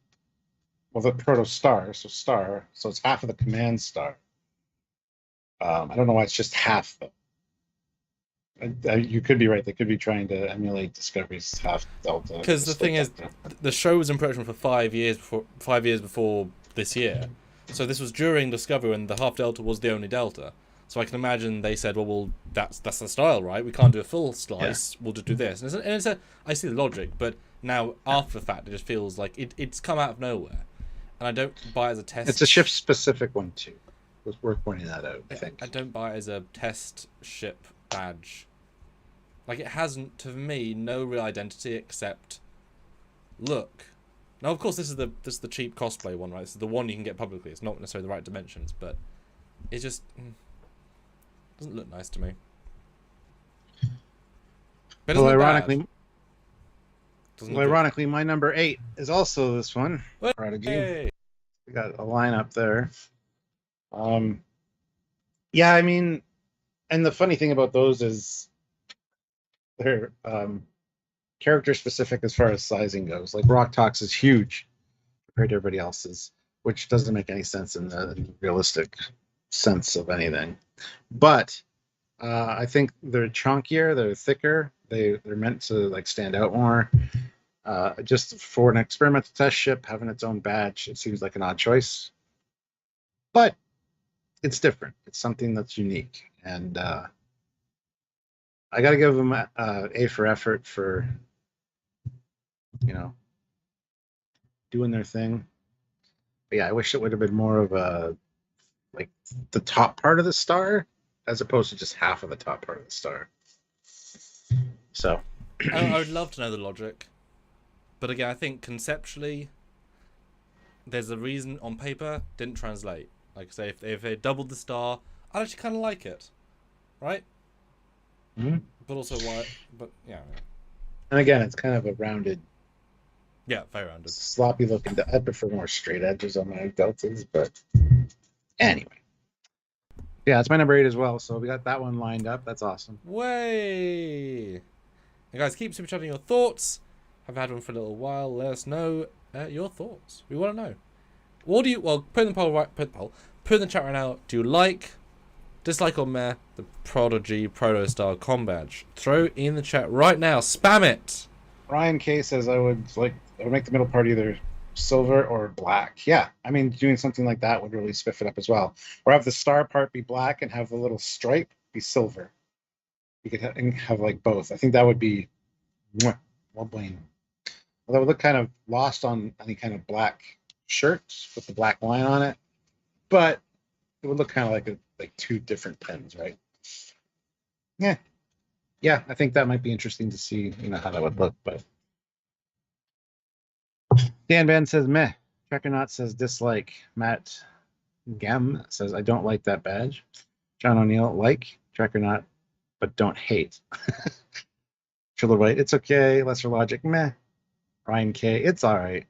well, the proto star, so star, so it's half of the command star. I don't know why it's just half, though. You could be right. They could be trying to emulate Discovery's half delta. Because the thing is, the show was in production for 5 years before this year. So this was during Discovery when the half delta was the only delta. So I can imagine they said, well, that's the style, right? We can't do a full slice. Yeah. We'll just do this. And I see the logic, but now after the fact, it just feels like it's come out of nowhere, and I don't buy it as a test. It's a ship specific one too. It was worth pointing that out. I think I don't buy it as a test ship badge. Like, it hasn't, to me, no real identity except look. Now, of course, this is the cheap cosplay one, right? This is the one you can get publicly. It's not necessarily the right dimensions, but it just doesn't look nice to me. But well, ironically, my number 8 is also this one. Hey. We got a lineup there. Yeah, I mean, and the funny thing about those is they're character specific as far as sizing goes. Like Rock Talks is huge compared to everybody else's, which doesn't make any sense in the realistic sense of anything. But I think they're chunkier, they're thicker, they're meant to like stand out more. Just for an experimental test ship having its own badge, it seems like an odd choice. But it's different. It's something that's unique, and I got to give them A for effort for, doing their thing. But yeah, I wish it would have been more of a, like, the top part of the star as opposed to just half of the top part of the star. So I would love to know the logic, but again, I think conceptually there's a reason on paper didn't translate. Like, say, if they doubled the star, I'd actually kind of like it, right? Mm-hmm. But also why? But yeah. And again, it's kind of a rounded. Yeah, very rounded. Sloppy looking. I prefer more straight edges on my deltas, but anyway. Yeah, it's my number 8 as well. So we got that one lined up. That's awesome. Way. And guys, keep super chatting your thoughts. I've had one for a little while. Let us know your thoughts. We want to know. What do you? Well, put in the poll. Put in the chat right now. Do you like, dislike, or meh the Prodigy Protostar Combadge? Throw in the chat right now. Spam it. Ryan K says I would make the middle part either silver or black. Yeah, I mean, doing something like that would really spiff it up as well. Or have the star part be black and have the little stripe be silver. You could have like both. I think that would be well blamed. Although it would look kind of lost on any kind of black shirt with the black line on it, but it would look kind of like two different pens, right? Yeah, I think that might be interesting to see, how that would look. But Dan Ben says meh. Trekkernaut says dislike. Matt Gem says I don't like that badge. John O'Neill like. Trekkernaut, but don't hate. Triller White, it's okay. Lesser Logic, meh. Ryan K, it's all right.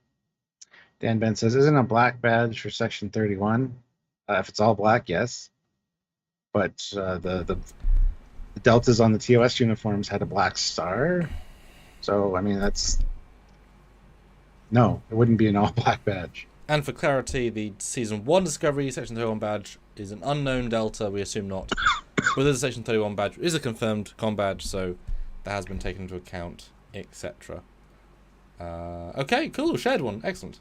Dan Ben says, isn't a black badge for Section 31? If it's all black, yes. But the deltas on the TOS uniforms had a black star. So, I mean, no, it wouldn't be an all-black badge. And for clarity, the Season 1 Discovery Section 31 badge is an unknown delta, we assume not. But the Section 31 badge is a confirmed com badge, so that has been taken into account, etc. Okay, cool, shared one, excellent.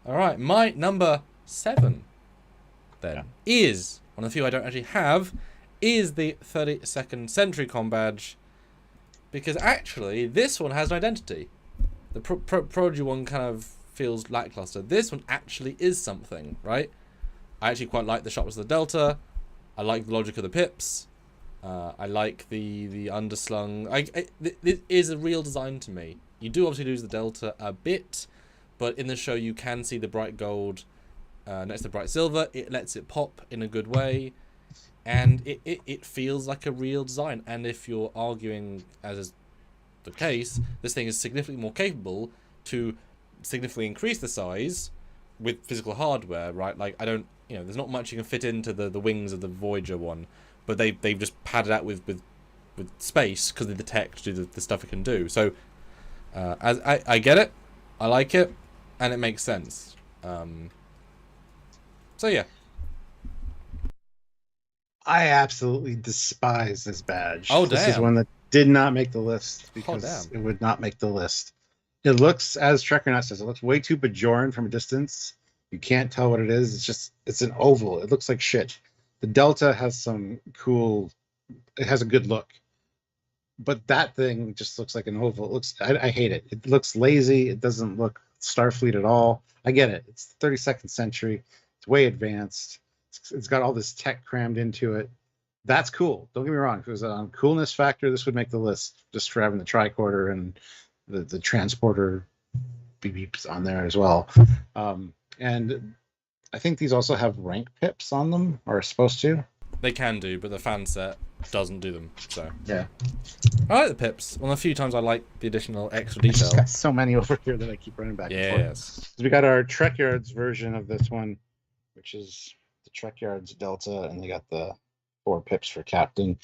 All right, my number 7 then is, one of the few I don't actually have, is the 32nd Century Com badge, because actually this one has an identity. The Prodigy one kind of feels lackluster. This one actually is something, right? I actually quite like the sharpness of the delta. I like the logic of the pips. I like the underslung. It is a real design to me. You do obviously lose the delta a bit, but in the show you can see the bright gold next to the bright silver. It lets it pop in a good way, and it feels like a real design. And if you're arguing, as is the case, this thing is significantly more capable to significantly increase the size, with physical hardware, right? Like I don't, there's not much you can fit into the wings of the Voyager one, but they've just padded out with space because of the tech to do the stuff it can do. So as I get it, I like it, and it makes sense. So yeah. I absolutely despise this badge. Oh, This is damn. one that did not make the list because damn. it would not make the list. It looks, as Trekyards says, it looks way too Bajoran from a distance. You can't tell what it is. It's an oval. It looks like shit. The Delta has some cool, it has a good look. But that thing just looks like an oval. I hate it. It looks lazy. It doesn't look Starfleet at all. I get it. It's the 32nd century. It's way advanced. It's got all this tech crammed into it. That's cool. Don't get me wrong. If it was on coolness factor, this would make the list just for having the tricorder and the transporter beeps on there as well. And I think these also have rank pips on them, or are supposed to. They can do, but the fan set doesn't do them. So yeah, I like the pips. One of the few times I like the additional extra I detail. just got so many over here that I keep running back and forth. Yes. So we got our Trekyards version of this one, which is the Trekyards Delta, and they got the 4 pips for captain.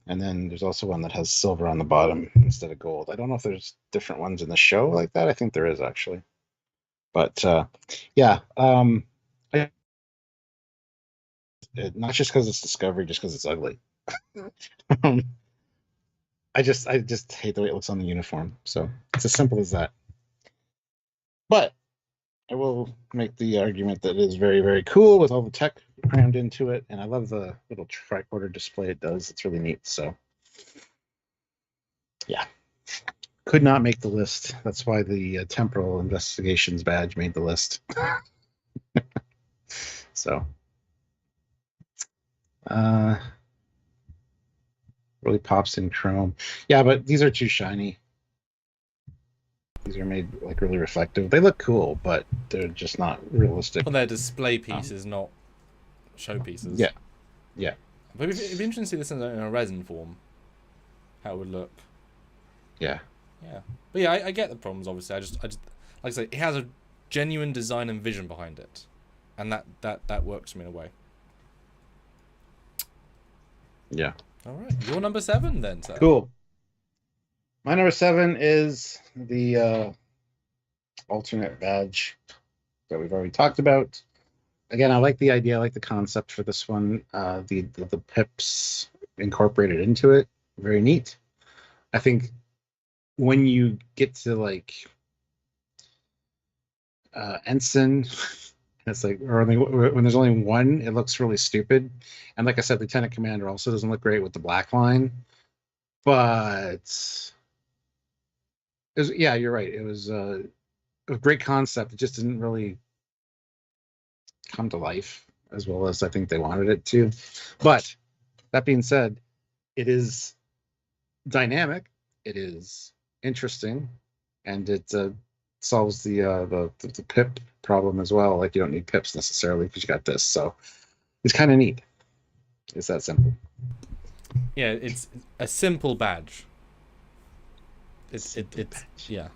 And then there's also one that has silver on the bottom instead of gold. I don't know if there's different ones in the show like that. I think there is actually. But yeah, not just because it's Discovery, just because it's ugly. I just hate the way it looks on the uniform. So it's as simple as that. But I will make the argument that it is very, very cool with all the tech crammed into it, and I love the little tricorder display it does. It's really neat. So yeah, could not make the list. That's why the temporal investigations badge made the list. So really pops in chrome. Yeah, but these are too shiny. These are made like really reflective. They look cool, but they're just not realistic. Well, they're display pieces, not show pieces. Yeah, yeah. But it'd be interesting to see this in a resin form. How it would look. Yeah. Yeah. But yeah, I get the problems. Obviously, I just like I say, it has a genuine design and vision behind it, and that works for me in a way. Yeah. All right, your number 7 then, sir. Cool. My number 7 is the alternate badge that we've already talked about. Again, I like the idea, I like the concept for this one. The pips incorporated into it, very neat. I think when you get to like ensign, it's like, or when there's only one, it looks really stupid. And like I said, lieutenant commander also doesn't look great with the black line. But yeah, you're right. It was a great concept. It just didn't really come to life as well as I think they wanted it to. But that being said, it is dynamic. It is interesting, and it solves the pip problem as well. Like you don't need pips necessarily because you got this. So it's kind of neat. It's that simple. Yeah, it's a simple badge. It's yeah,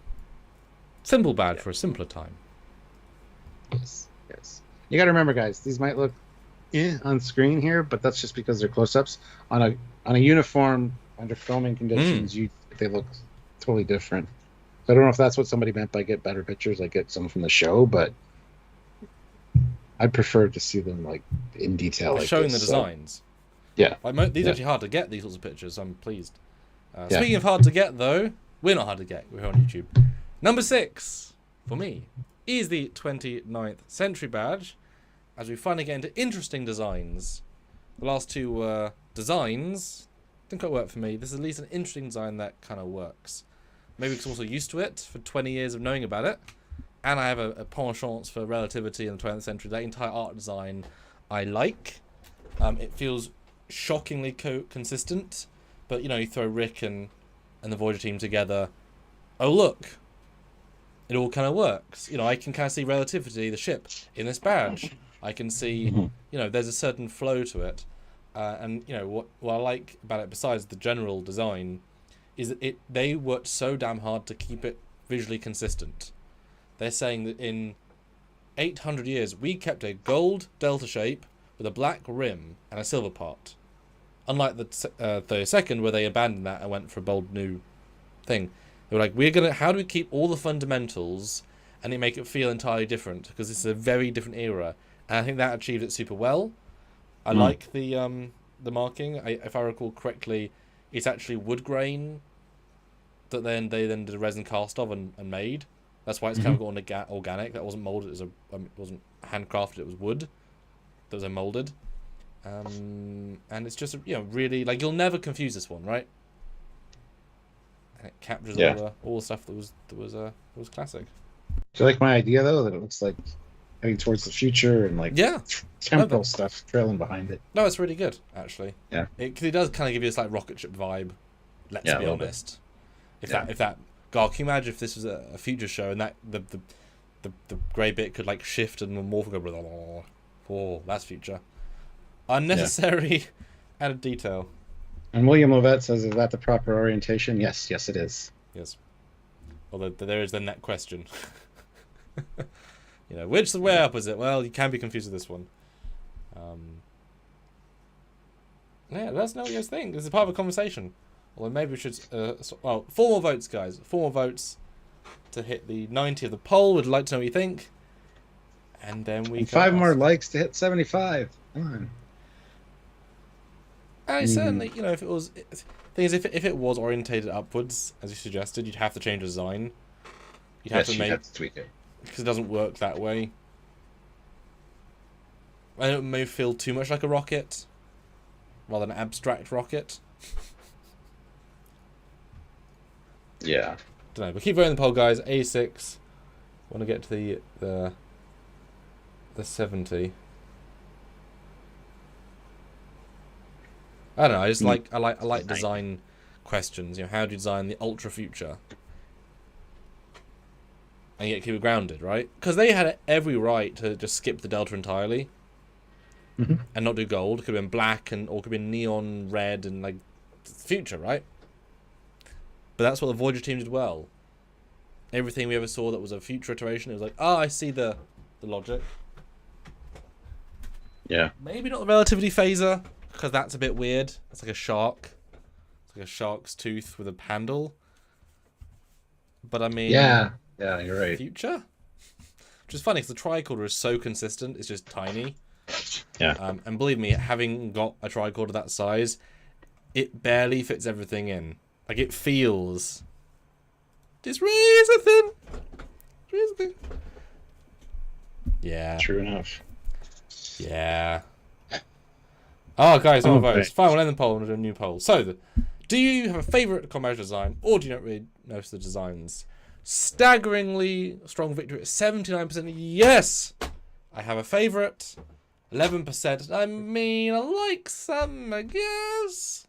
simple badge for a simpler time. Yes. You got to remember, guys. These might look on screen here, but that's just because they're close-ups. On a uniform under filming conditions, they look totally different. So I don't know if that's what somebody meant by get better pictures. Like get some from the show, but I'd prefer to see them like in detail, like showing this, the designs. So. Yeah, like these are actually hard to get, these sorts of pictures. So I'm pleased. Speaking of hard to get, though, we're not hard to get. We're on YouTube. Number 6 for me is the 29th century badge. As we finally get into interesting designs. The last 2 designs didn't quite work for me. This is at least an interesting design that kind of works. Maybe because I'm also used to it for 20 years of knowing about it. And I have a penchant for relativity in the 20th century. That entire art design I like. It feels shockingly consistent. But, you throw Rick and the Voyager team together. Oh, look. It all kind of works. I can kind of see relativity, the ship, in this badge. I can see, there's a certain flow to it. And, what I like about it, besides the general design, is that they worked so damn hard to keep it visually consistent. They're saying that in 800 years, we kept a gold delta shape with a black rim and a silver part. Unlike the 32nd, where they abandoned that and went for a bold new thing. They were like, how do we keep all the fundamentals and it make it feel entirely different? Because this is a very different era. And I think that achieved it super well. I like the marking. If I recall correctly, it's actually wood grain that they then did a resin cast of and made. That's why it's kind of got organic. That wasn't molded. It wasn't handcrafted. It was wood that was then molded. And it's just really like you'll never confuse this one, right? And it captures all the stuff that was classic. Do you like my idea though that it looks like heading towards the future and like temporal stuff trailing behind it? No, it's really good actually. Yeah, it does kind of give you this like rocket ship vibe. Let's be honest. If that God, can you imagine if this was a future show and that the grey bit could like shift and morph and go, oh, that's future. Unnecessary added detail. And William Lovett says, is that the proper orientation? Yes, it is. Yes. Although there is then that question. Which the way up is it? Well, you can be confused with this one. Let us know what you guys think. This is part of a conversation. Although maybe we should... 4 more votes, guys. 4 more votes to hit the 90 of the poll. We'd like to know what you think. And then we... 5 more likes to hit 75. Come on. And certainly, if it was... Thing is, if it was orientated upwards, as you suggested, you'd have to change the design. You'd have to tweak it. Because it doesn't work that way. And it may feel too much like a rocket. Rather than an abstract rocket. Yeah. Don't know, but keep voting the poll, guys. 86. Want to get to the 70. I don't know. I like design questions. How do you design the ultra future, and yet keep it grounded, right? Because they had every right to just skip the delta entirely, and not do gold. It could have been black or could have been neon red and like future, right? But that's what the Voyager team did well. Everything we ever saw that was a future iteration, it was like, I see the logic. Yeah. Maybe not the relativity phaser, because that's a bit weird. It's like a shark. It's like a shark's tooth with a handle. But I mean... Yeah, you're right. Future? Which is funny, because the tricorder is so consistent, it's just tiny. Yeah. And believe me, having got a tricorder that size, it barely fits everything in. Like, it feels... It's really thin. Yeah. True enough. Yeah. Oh, guys, more votes. Fine, we'll end the poll and do a new poll. So, do you have a favourite Combadge design, or do you not really notice the designs? Staggeringly strong victory at 79%. Yes! I have a favourite. 11%. I mean, I like some, I guess.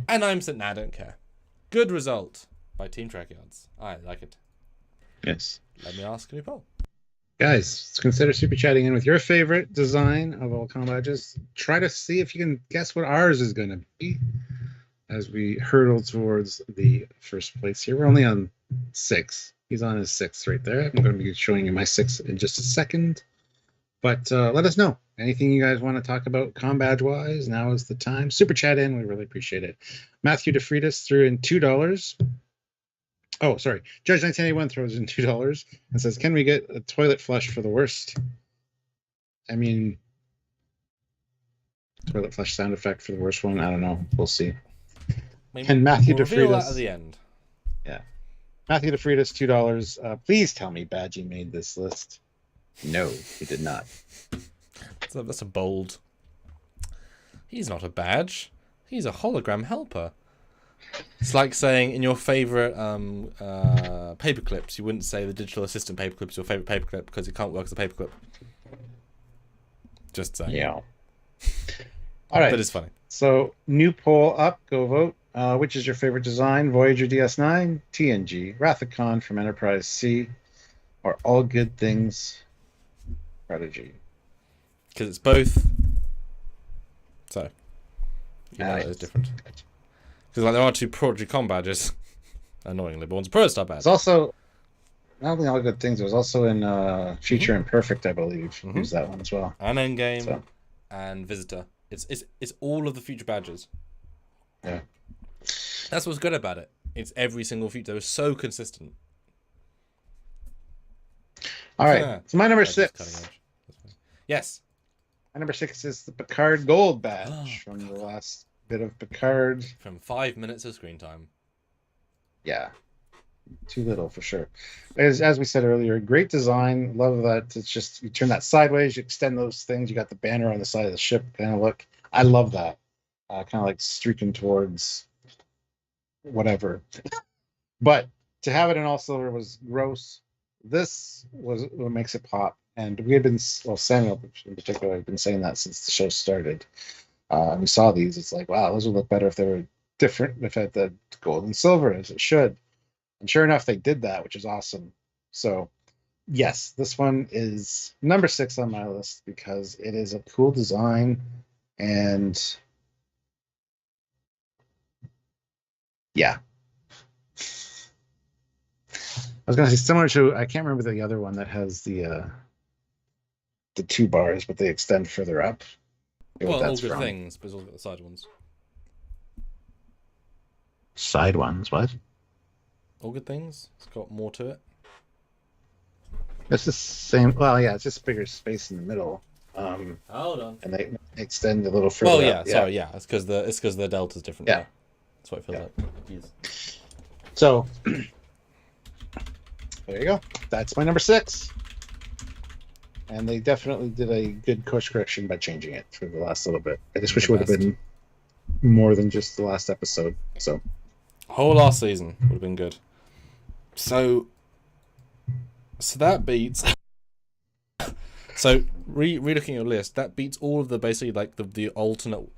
And 9%, nah, I don't care. Good result by Team Trekyards. I like it. Yes. Let me ask a new poll. Guys, consider super chatting in with your favorite design of all Combadges. Try to see if you can guess what ours is going to be as we hurtle towards the first place here. We're only on 6. He's on his 6th right there. I'm going to be showing you my 6 in just a second. But let us know. Anything you guys want to talk about Combadge-wise, now is the time. Super chat in. We really appreciate it. Matthew DeFritas threw in $2. Oh, sorry. Judge 1981 throws in $2 and says, can we get a toilet flush for the worst? I mean, toilet flush sound effect for the worst one? I don't know. We'll see. And Matthew DeFritas. At the end. Yeah. Matthew DeFritas, $2. Please tell me Badgie made this list. No, he did not. That's a bold. He's not a badge. He's a hologram helper. It's like saying in your favourite paper clips, you wouldn't say the digital assistant paperclip is your favourite paperclip because it can't work as a paperclip. Just saying. Yeah. All right. That is funny. So, new poll up. Go vote. Which is your favourite design? Voyager DS9, TNG, Rathacon from Enterprise C, or All Good Things Prodigy? Because it's both. So, it is different. Because there are 2 Prodigy Combadges, annoyingly, but one's a Pro Star badge. There's not only all good things, it was also in Hmm. Future Imperfect, I believe. Hmm. Use that one as well. And Endgame So and Visitor. It's all of the future badges. yeah. That's what's good about it. It's every single feature. It was so consistent. All right. So my number Badges cutting six. edge. Yes. My number six is the Picard Gold badge from the last bit of Picard. From 5 minutes of screen time. Yeah. Too little for sure. As we said earlier, great design. Love that. It's just you turn that sideways, you extend those things. You got the banner on the side of the ship kind of look. I love that. Kind of like streaking towards whatever. But to have it in all silver was gross. This was what makes it pop. And we had been, well, Samuel in particular had been saying that since the show started. We saw these. It's like, wow, those would look better if they were different, if it had the gold and silver as it should. And sure enough, they did that, which is awesome. So, yes, this one is number six on my list because it is a cool design. And yeah, I was going to say similar to, I can't remember the other one that has the two bars, but they extend further up. Well, all good things, but it's all got the side ones. Side ones, what? All good things. It's got more to it. It's the same. Well, yeah, it's just bigger space in the middle. Hold on. And they extend a little further. Well, yeah, up. sorry, yeah. It's because the delta's different. Yeah. That's what it feels like. Jeez. So there you go. That's my number six. And they definitely did a good course correction by changing it for the last little bit. I just wish it would have been more than just the last episode. So whole last season would have been good. So that beats. So re-looking at your list, that beats all of the basically like the alternate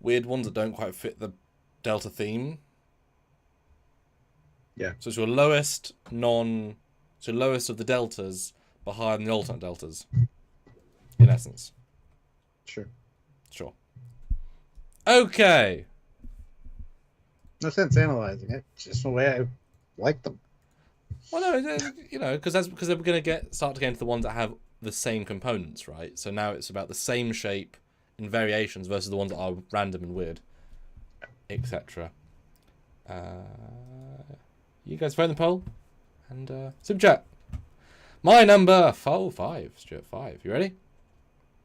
weird ones that don't quite fit the Delta theme. yeah. So it's your lowest lowest of the deltas, but higher than the alternate deltas. In essence. Sure. Okay. No sense analyzing it. It's just the way I like them. Well, no, because they're going to start to get into the ones that have the same components, right? So now it's about the same shape in variations versus the ones that are random and weird, etc. You guys vote in the poll and super chat. My number 5, Stuart 5. You ready?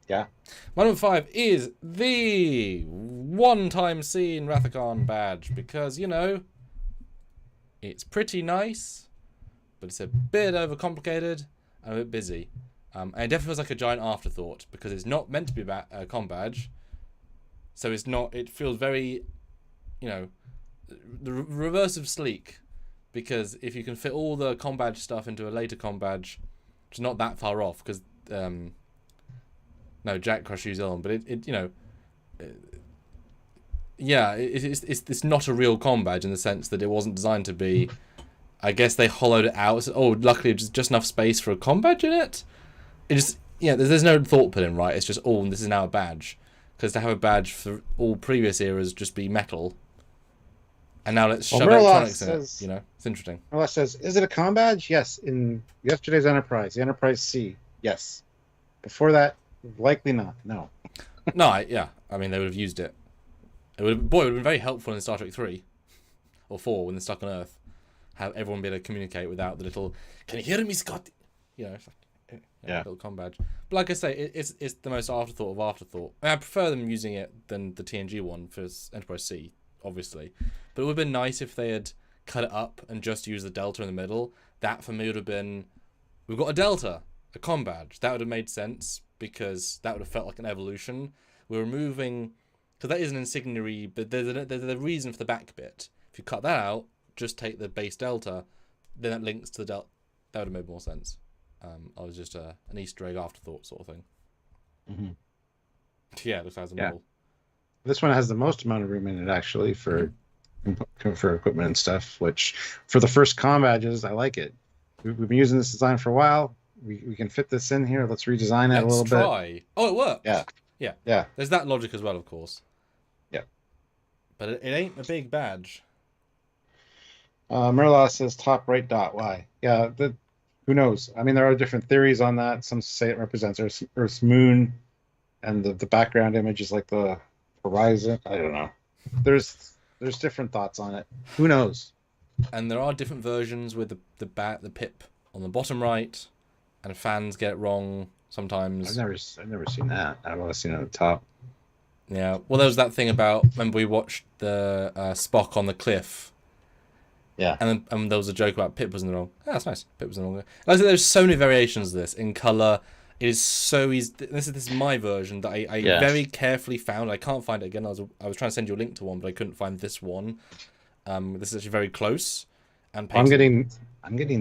Yeah. My number 5 is the one-time scene Rathacon badge because it's pretty nice, but it's a bit overcomplicated and a bit busy. And it definitely feels like a giant afterthought because it's not meant to be a com badge, so it's not. It feels very, the reverse of sleek, because if you can fit all the com badge stuff into a later com badge, which is not that far off, because no, Jack Crush New Zealand, but it's not a real com badge in the sense that it wasn't designed to be. I guess they hollowed it out. So, luckily, just enough space for a com badge in it. It just, there's no thought put in, right? It's just, this is now a badge. Because to have a badge for all previous eras just be metal. And now let's shove electronics in it. It's interesting. Merla says, is it a com badge? Yes. In yesterday's Enterprise, the Enterprise C. Yes. Before that, likely not. No. No, I mean, they would have used it. It would have been very helpful in Star Trek 3 or 4 when they're stuck on Earth. Have everyone be able to communicate without the little, can you hear me, Scott? Little com badge. But like I say, it's the most afterthought of afterthought. I prefer them using it than the TNG one for Enterprise C, obviously. But it would have been nice if they had cut it up and just used the delta in the middle. That for me would have been, we've got a delta, a com badge. That would have made sense because that would have felt like an evolution. We're removing, because that is an insigniary, but there's a reason for the back bit. If you cut that out, just take the base delta, then that links to the delta. That would have made more sense. I was just an Easter egg afterthought sort of thing. Mm-hmm. Yeah, it looks like a model. This one has the most amount of room in it actually for equipment and stuff. Which for the first com badges, I like it. We've been using this design for a while. We can fit this in here. Let's redesign it a little bit. Oh, it works. Yeah. There's that logic as well, of course. Yeah. But it ain't a big badge. Merla says top right dot. Why? Yeah, Who knows? I mean, there are different theories on that. Some say it represents Earth's moon, and the background image is like the horizon. I don't know. There's different thoughts on it. Who knows? And there are different versions with the pip on the bottom right, and fans get it wrong sometimes. I've never seen that. I've only seen it at the top. Yeah. Well, there was that thing about, remember we watched the Spock on the cliff. Yeah. And there was a joke about Pip was in the wrong. Oh, that's nice. Pip was in the wrong. Like I said, there's so many variations of this in color. It is so easy. This is my version that I very carefully found. I can't find it again. I was trying to send you a link to one, but I couldn't find this one. This is actually very close. And I'm getting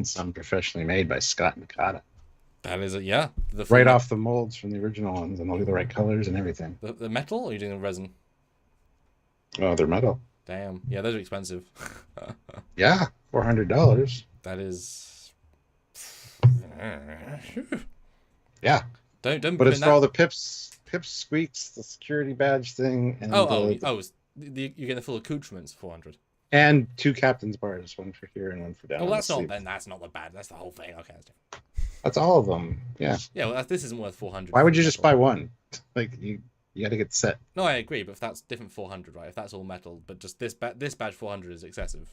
some professionally made by Scott Nakata. That is it. Yeah. Right off the molds from the original ones, and they'll be the right colors and everything. The metal, or are you doing the resin? Oh, they're metal. Damn. Yeah, those are expensive. Yeah, $400. That is. Yeah. Don't. But it's for all the pips, squeaks, the security badge thing, and you're getting the full accoutrements for 400. And 2 captain's bars, one for here and one for down. Oh, that's not the bad. That's the whole thing. Okay, that's different. That's all of them. Yeah. Yeah. Well, this isn't worth 400. Why would you just buy one? Like you got to get set. No, I agree, but if that's different 400, right? If that's all metal, but just this badge 400 is excessive.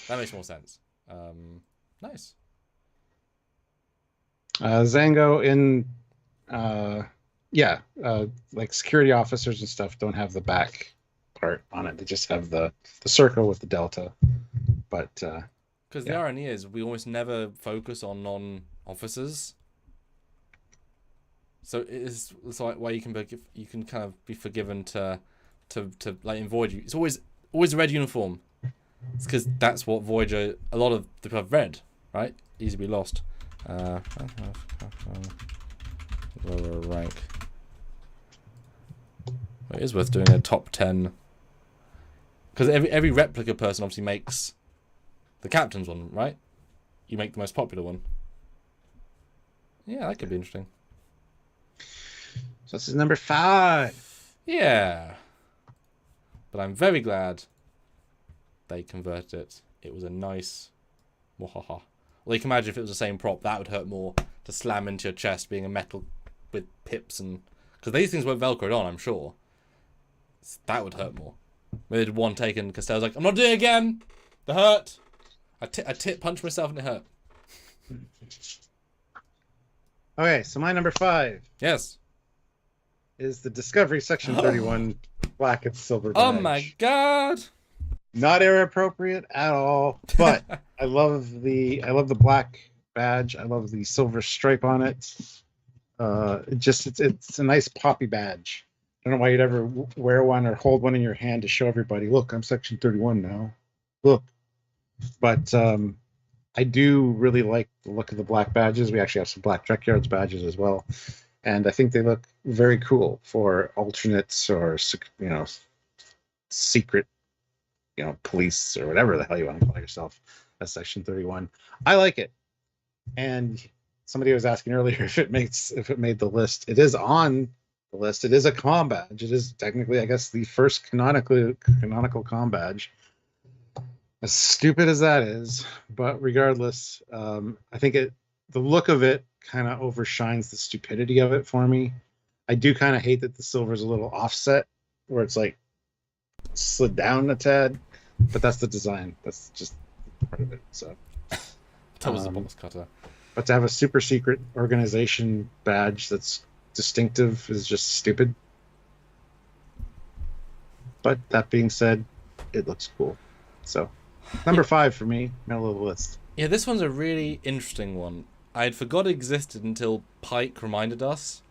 That makes more sense. Nice. Zango in, like security officers and stuff don't have the back part on it. They just have the circle with the delta. But because the irony is, we almost never focus on non-officers. So it's like why you can kind of be forgiven to like in Voyager. It's always a red uniform. It's because that's what Voyager. A lot of people have red, right? Easy to be lost. Lower rank. It is worth doing a top 10 because every replica person obviously makes the captain's one, right? You make the most popular one. Yeah, that could be interesting. So this is number 5. Yeah, but I'm very glad they converted it. It was a nice. Wahaha. Well, you can imagine if it was the same prop, that would hurt more to slam into your chest being a metal with pips and... Because these things weren't Velcroed on, I'm sure. That would hurt more. We did one take and Costello's like, I'm not doing it again! That hurt! I punched myself and it hurt. Okay, so my number 5. Yes. Is the Discovery Section 31 black and silver badge. Oh my god! Not era appropriate at all, but I love the black badge. I love the silver stripe on it. It's a nice poppy badge. I don't know why you'd ever wear one or hold one in your hand to show everybody, look, I'm Section 31 now. Look. But I do really like the look of the black badges. We actually have some black Trekyards badges as well. And I think they look very cool for alternates or, secret, police or whatever the hell you want to call yourself as Section 31. I like it. And somebody was asking earlier if it made the list. It is on the list. It is a comm badge. It is technically, I guess, the first canonical comm badge. As stupid as that is, but regardless, I think the look of it kind of overshines the stupidity of it for me. I do kind of hate that the silver is a little offset, where it's like slid down a tad, but that's the design. That's just part of it. So, that was a box cutter. But to have a super secret organization badge that's distinctive is just stupid. But that being said, it looks cool. So, number 5 for me, middle of the list. Yeah, this one's a really interesting one. I had forgot it existed until Pike reminded us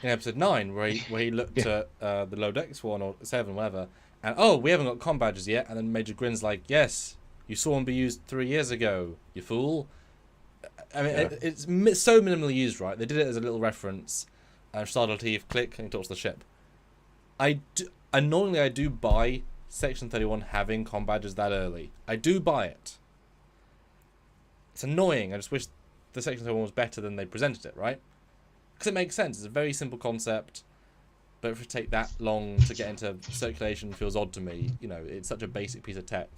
in episode 9, where he looked at the low decks 1 or 7, whatever, and we haven't got comm badges yet. And then Major Grin's like, yes, you saw them be used 3 years ago, you fool. I mean, it's so minimally used, right? They did it as a little reference. Startled Heath, click, and he talks to the ship. Annoyingly, I do buy Section 31 having comm badges that early. I do buy it. It's annoying. I just wish the Section 31 was better than they presented it, right? Because it makes sense. It's a very simple concept, but if it take that long to get into circulation feels odd to me. It's such a basic piece of tech.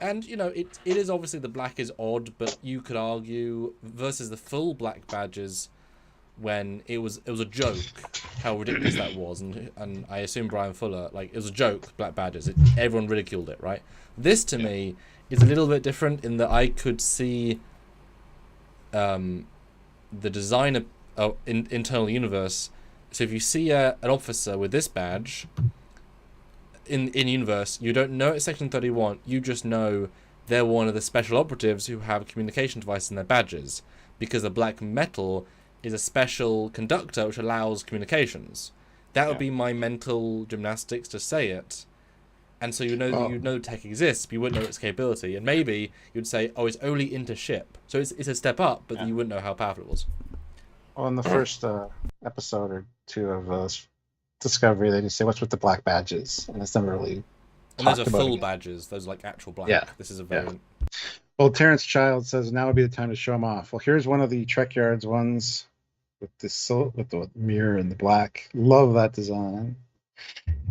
And it is obviously the black is odd, but you could argue versus the full black badges when it was a joke how ridiculous that was, and I assume Brian Fuller, like, it was a joke, black badges. Everyone ridiculed it, right? This to me is a little bit different in that I could see the design of internal universe. So if you see an officer with this badge in universe, you don't know it's Section 31. You just know they're one of the special operatives who have a communication device in their badges, because the black metal is a special conductor which allows communications. That would be my mental gymnastics to say it. And so you know tech exists, but you wouldn't know its capability. And maybe you'd say, oh, it's only inter-ship. So it's a step up, but you wouldn't know how powerful it was. Well, in the first episode or two of Discovery, they just say, what's with the black badges? And it's never really And those are full badges. Those are like actual black. Yeah. This is a variant. Yeah. Well, Terrence Child says, now would be the time to show them off. Well, here's one of the Trekyards ones with the mirror and the black. Love that design.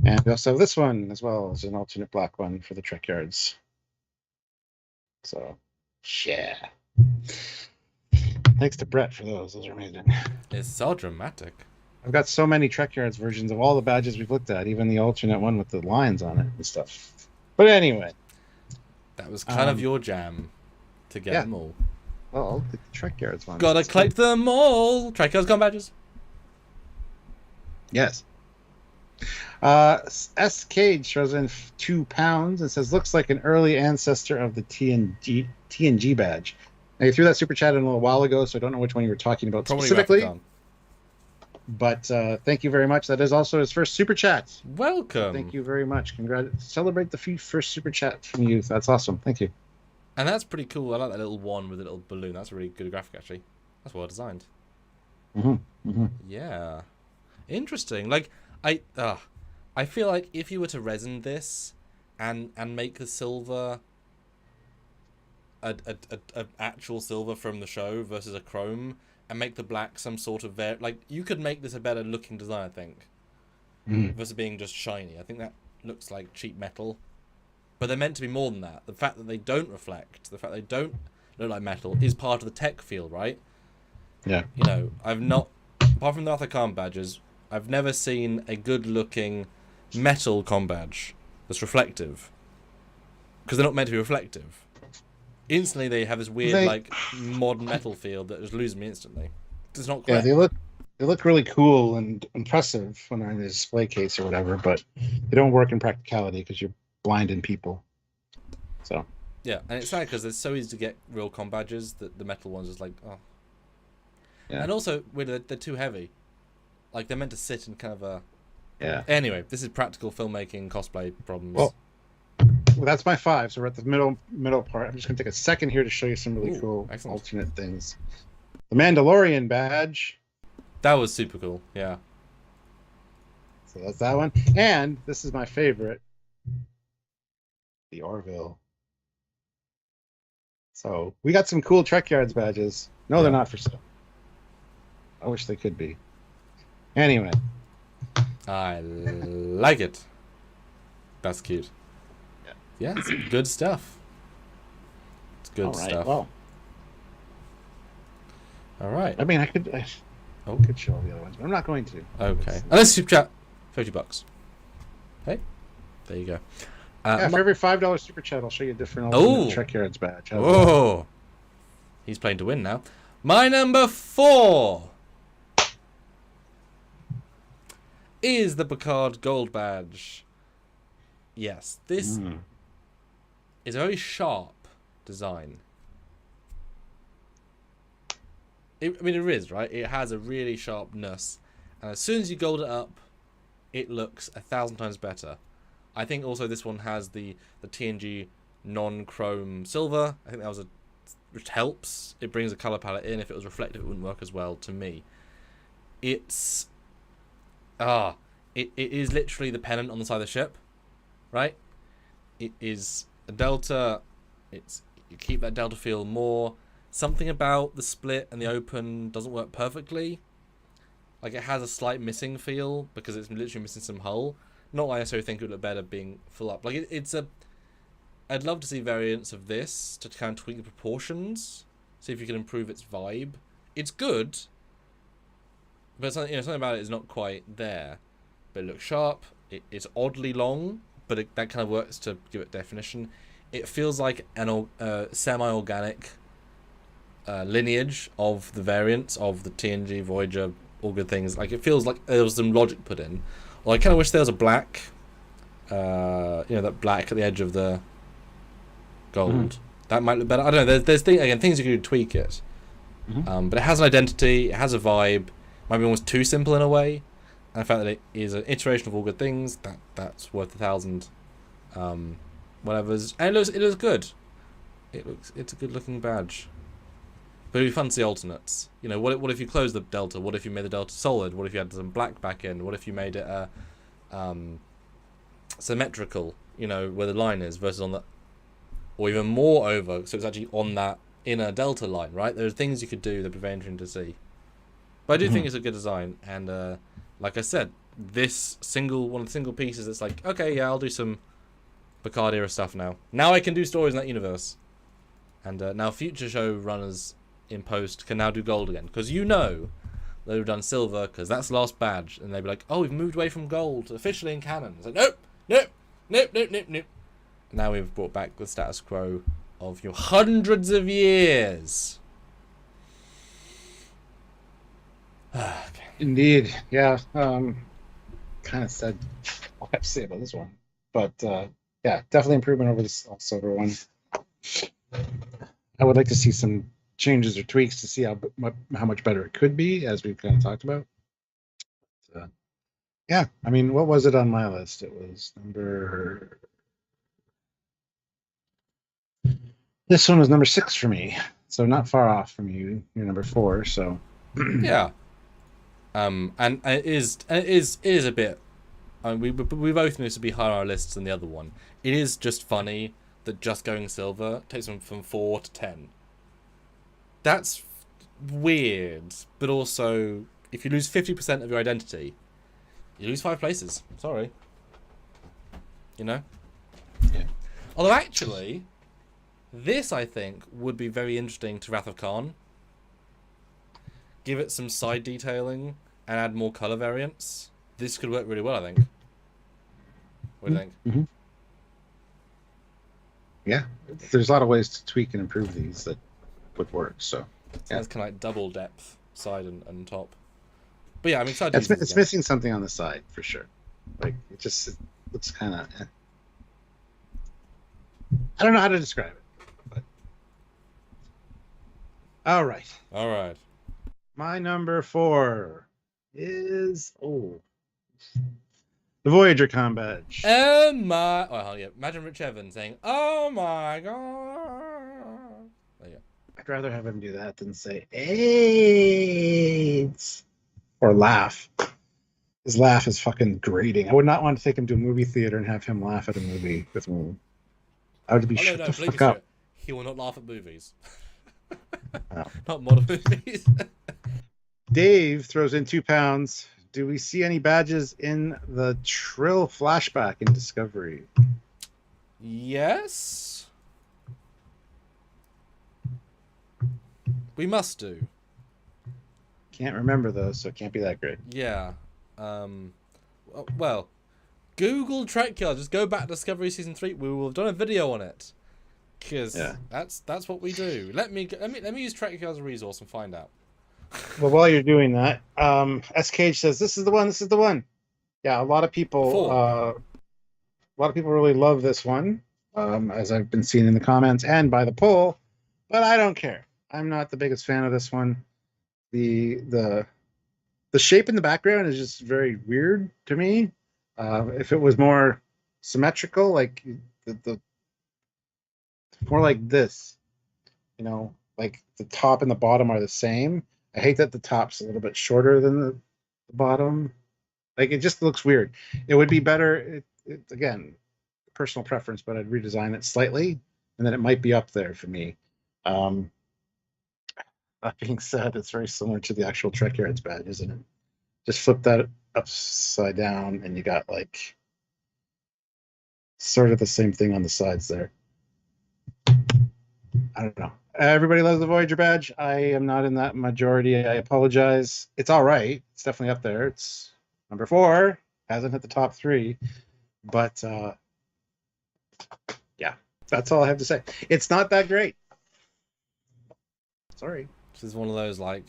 And we also have this one as well as an alternate black one for the Trekyards. So, yeah. Thanks to Brett for those. Those are amazing. It's so dramatic. I've got so many Trekyards versions of all the badges we've looked at, even the alternate one with the lines on it and stuff. But anyway. That was kind of your jam to get them all. Well, the Trekyards one. Gotta collect them all. Trekyards Combadges. Yes. S. Cage throws in £2 and says, looks like an early ancestor of the TNG badge. Now, you threw that super chat in a little while ago, so I don't know which one you were talking about specifically. But thank you very much. That is also his first super chat. Welcome. Thank you very much. Celebrate the first super chat from you. That's awesome. Thank you. And that's pretty cool. I like that little one with a little balloon. That's a really good graphic, actually. That's well designed. Yeah. Interesting. Like, I feel like if you were to resin this and make the silver a actual silver from the show versus a chrome, and make the black some sort of like, you could make this a better looking design, I think, versus being just shiny. I think that looks like cheap metal, but they're meant to be more than that. The fact that they don't reflect, the fact they don't look like metal, is part of the tech field, right? Yeah. I've not, apart from the Arthur Combadges, I've never seen a good looking metal Combadge that's reflective, because they're not meant to be reflective. Instantly they have this weird like modern metal feel that just loses me instantly. It's not correct. Yeah, they look really cool and impressive when they're in a display case or whatever, but they don't work in practicality because you're blinding people. So yeah, and it's sad because it's so easy to get real Combadges that the metal ones is like, oh. Yeah. And also they're too heavy. Like, they're meant to sit in kind of a... Yeah. Anyway, this is practical filmmaking cosplay problems. Well, that's my 5, so we're at the middle part. I'm just going to take a second here to show you some really cool alternate things. The Mandalorian badge. That was super cool, yeah. So that's that one. And this is my favorite. The Orville. So we got some cool Trekyards badges. No, they're not for sale. I wish they could be. Anyway. I like it. That's cute. Yeah, it's good stuff. It's good stuff. Well. All right. I mean, I could show all the other ones, but I'm not going to. Okay. Unless super chat, $50. Hey, there you go. For every $5 super chat, I'll show you a different Trekyards badge. Whoa. He's playing to win now. My number 4 is the Picard Gold badge. Yes, this is a very sharp design. It is, right? It has a really sharpness. And as soon as you gold it up, it looks 1,000 times better. I think also this one has the TNG non-chrome silver. I think that was which helps. It brings a color palette in. If it was reflective, it wouldn't work as well to me. It's... It is literally the pennant on the side of the ship, right? It is a delta. You keep that delta feel more. Something about the split and the open doesn't work perfectly. Like, it has a slight missing feel because it's literally missing some hull. Not like I necessarily think it would look better being full up. Like, it's a I'd love to see variants of this to kind of tweak the proportions, see if you can improve its vibe. It's good, but something about it is not quite there. But it looks sharp. It's oddly long, but that kind of works to give it definition. It feels like an semi-organic lineage of the variants of the TNG, Voyager, all good things. Like, it feels like there was some logic put in. Well, I kind of wish there was a black, that black at the edge of the gold. Mm-hmm. That might look better. I don't know. There's things you can do to tweak it. Mm-hmm. But it has an identity. It has a vibe. Might be almost too simple in a way. And the fact that it is an iteration of all good things, that's worth 1,000 whatever's. And it looks good. It's a good looking badge. But it'd be fun to see alternates. You know, what if you closed the delta? What if you made the delta solid? What if you had some black back end? What if you made it symmetrical? You know, where the line is versus on the, or even more over, so it's actually on that inner delta line, right? There are things you could do that'd be very interesting to see. But I do think it's a good design, and like I said, this one of the single pieces, it's like, okay, yeah, I'll do some Picard era stuff now. Now I can do stories in that universe. And now future show runners in post can now do gold again. Because they've done silver, because that's the last badge. And they'd be like, oh, we've moved away from gold, officially in canon. It's like, nope. And now we've brought back the status quo of your hundreds of years. Okay. Indeed, yeah. Kind of said all I have to say about this one, but yeah, definitely improvement over this silver one. I would like to see some changes or tweaks to see how much better it could be, as we've kind of talked about. Yeah, I mean, what was it on my list? It was number. This one was number 6 for me, so not far off from you. You're number 4, so. Yeah. And it is a bit. We both know this would be higher on our lists than the other one. It is just funny that just going silver takes them from 4 to 10. That's weird, but also if you lose 50% of your identity, you lose 5 places. Sorry. You know? Yeah. Although actually, this I think would be very interesting to Wrath of Khan. Give it some side detailing and add more color variants. This could work really well, I think. What do you think? Mm-hmm. Yeah, there's a lot of ways to tweak and improve these that would work. So yeah. It's kind of like double depth, side and top. But yeah, I'm excited. It's missing something on the side for sure. Like it looks kind of. I don't know how to describe it. But... All right. My number 4 is the Voyager Combadge. Oh my! Oh yeah, imagine Rich Evans saying, "Oh my god." There you go. I'd rather have him do that than say AIDS or laugh. His laugh is fucking grating. I would not want to take him to a movie theater and have him laugh at a movie with me. I would be shut the fuck up. He will not laugh at movies. No. Not modern movies. Dave throws in £2. Do we see any badges in the Trill flashback in Discovery? Yes. We must do. Can't remember those, so it can't be that great. Yeah. Well, Google Trekyards. Just go back to Discovery Season 3. We will have done a video on it. Because that's what we do. Let me use Trekyards as a resource and find out. Well, while you're doing that, SKH says this is the one. Yeah, a lot of people really love this one, as I've been seeing in the comments and by the poll, but I don't care. I'm not the biggest fan of this one. The shape in the background is just very weird to me. If it was more symmetrical, like the more like this, like the top and the bottom are the same. I hate that the top's a little bit shorter than the bottom. Like, it just looks weird. It would be better, again, personal preference, but I'd redesign it slightly, and then it might be up there for me. That being said, it's very similar to the actual Trekyards badge, isn't it? Just flip that upside down, and you got, like, sort of the same thing on the sides there. I don't know. Everybody loves the Voyager badge. I am not in that majority. I apologize. It's all right. It's definitely up there. It's number 4. Hasn't hit the top 3, but yeah, that's all I have to say. It's not that great. Sorry. This is one of those like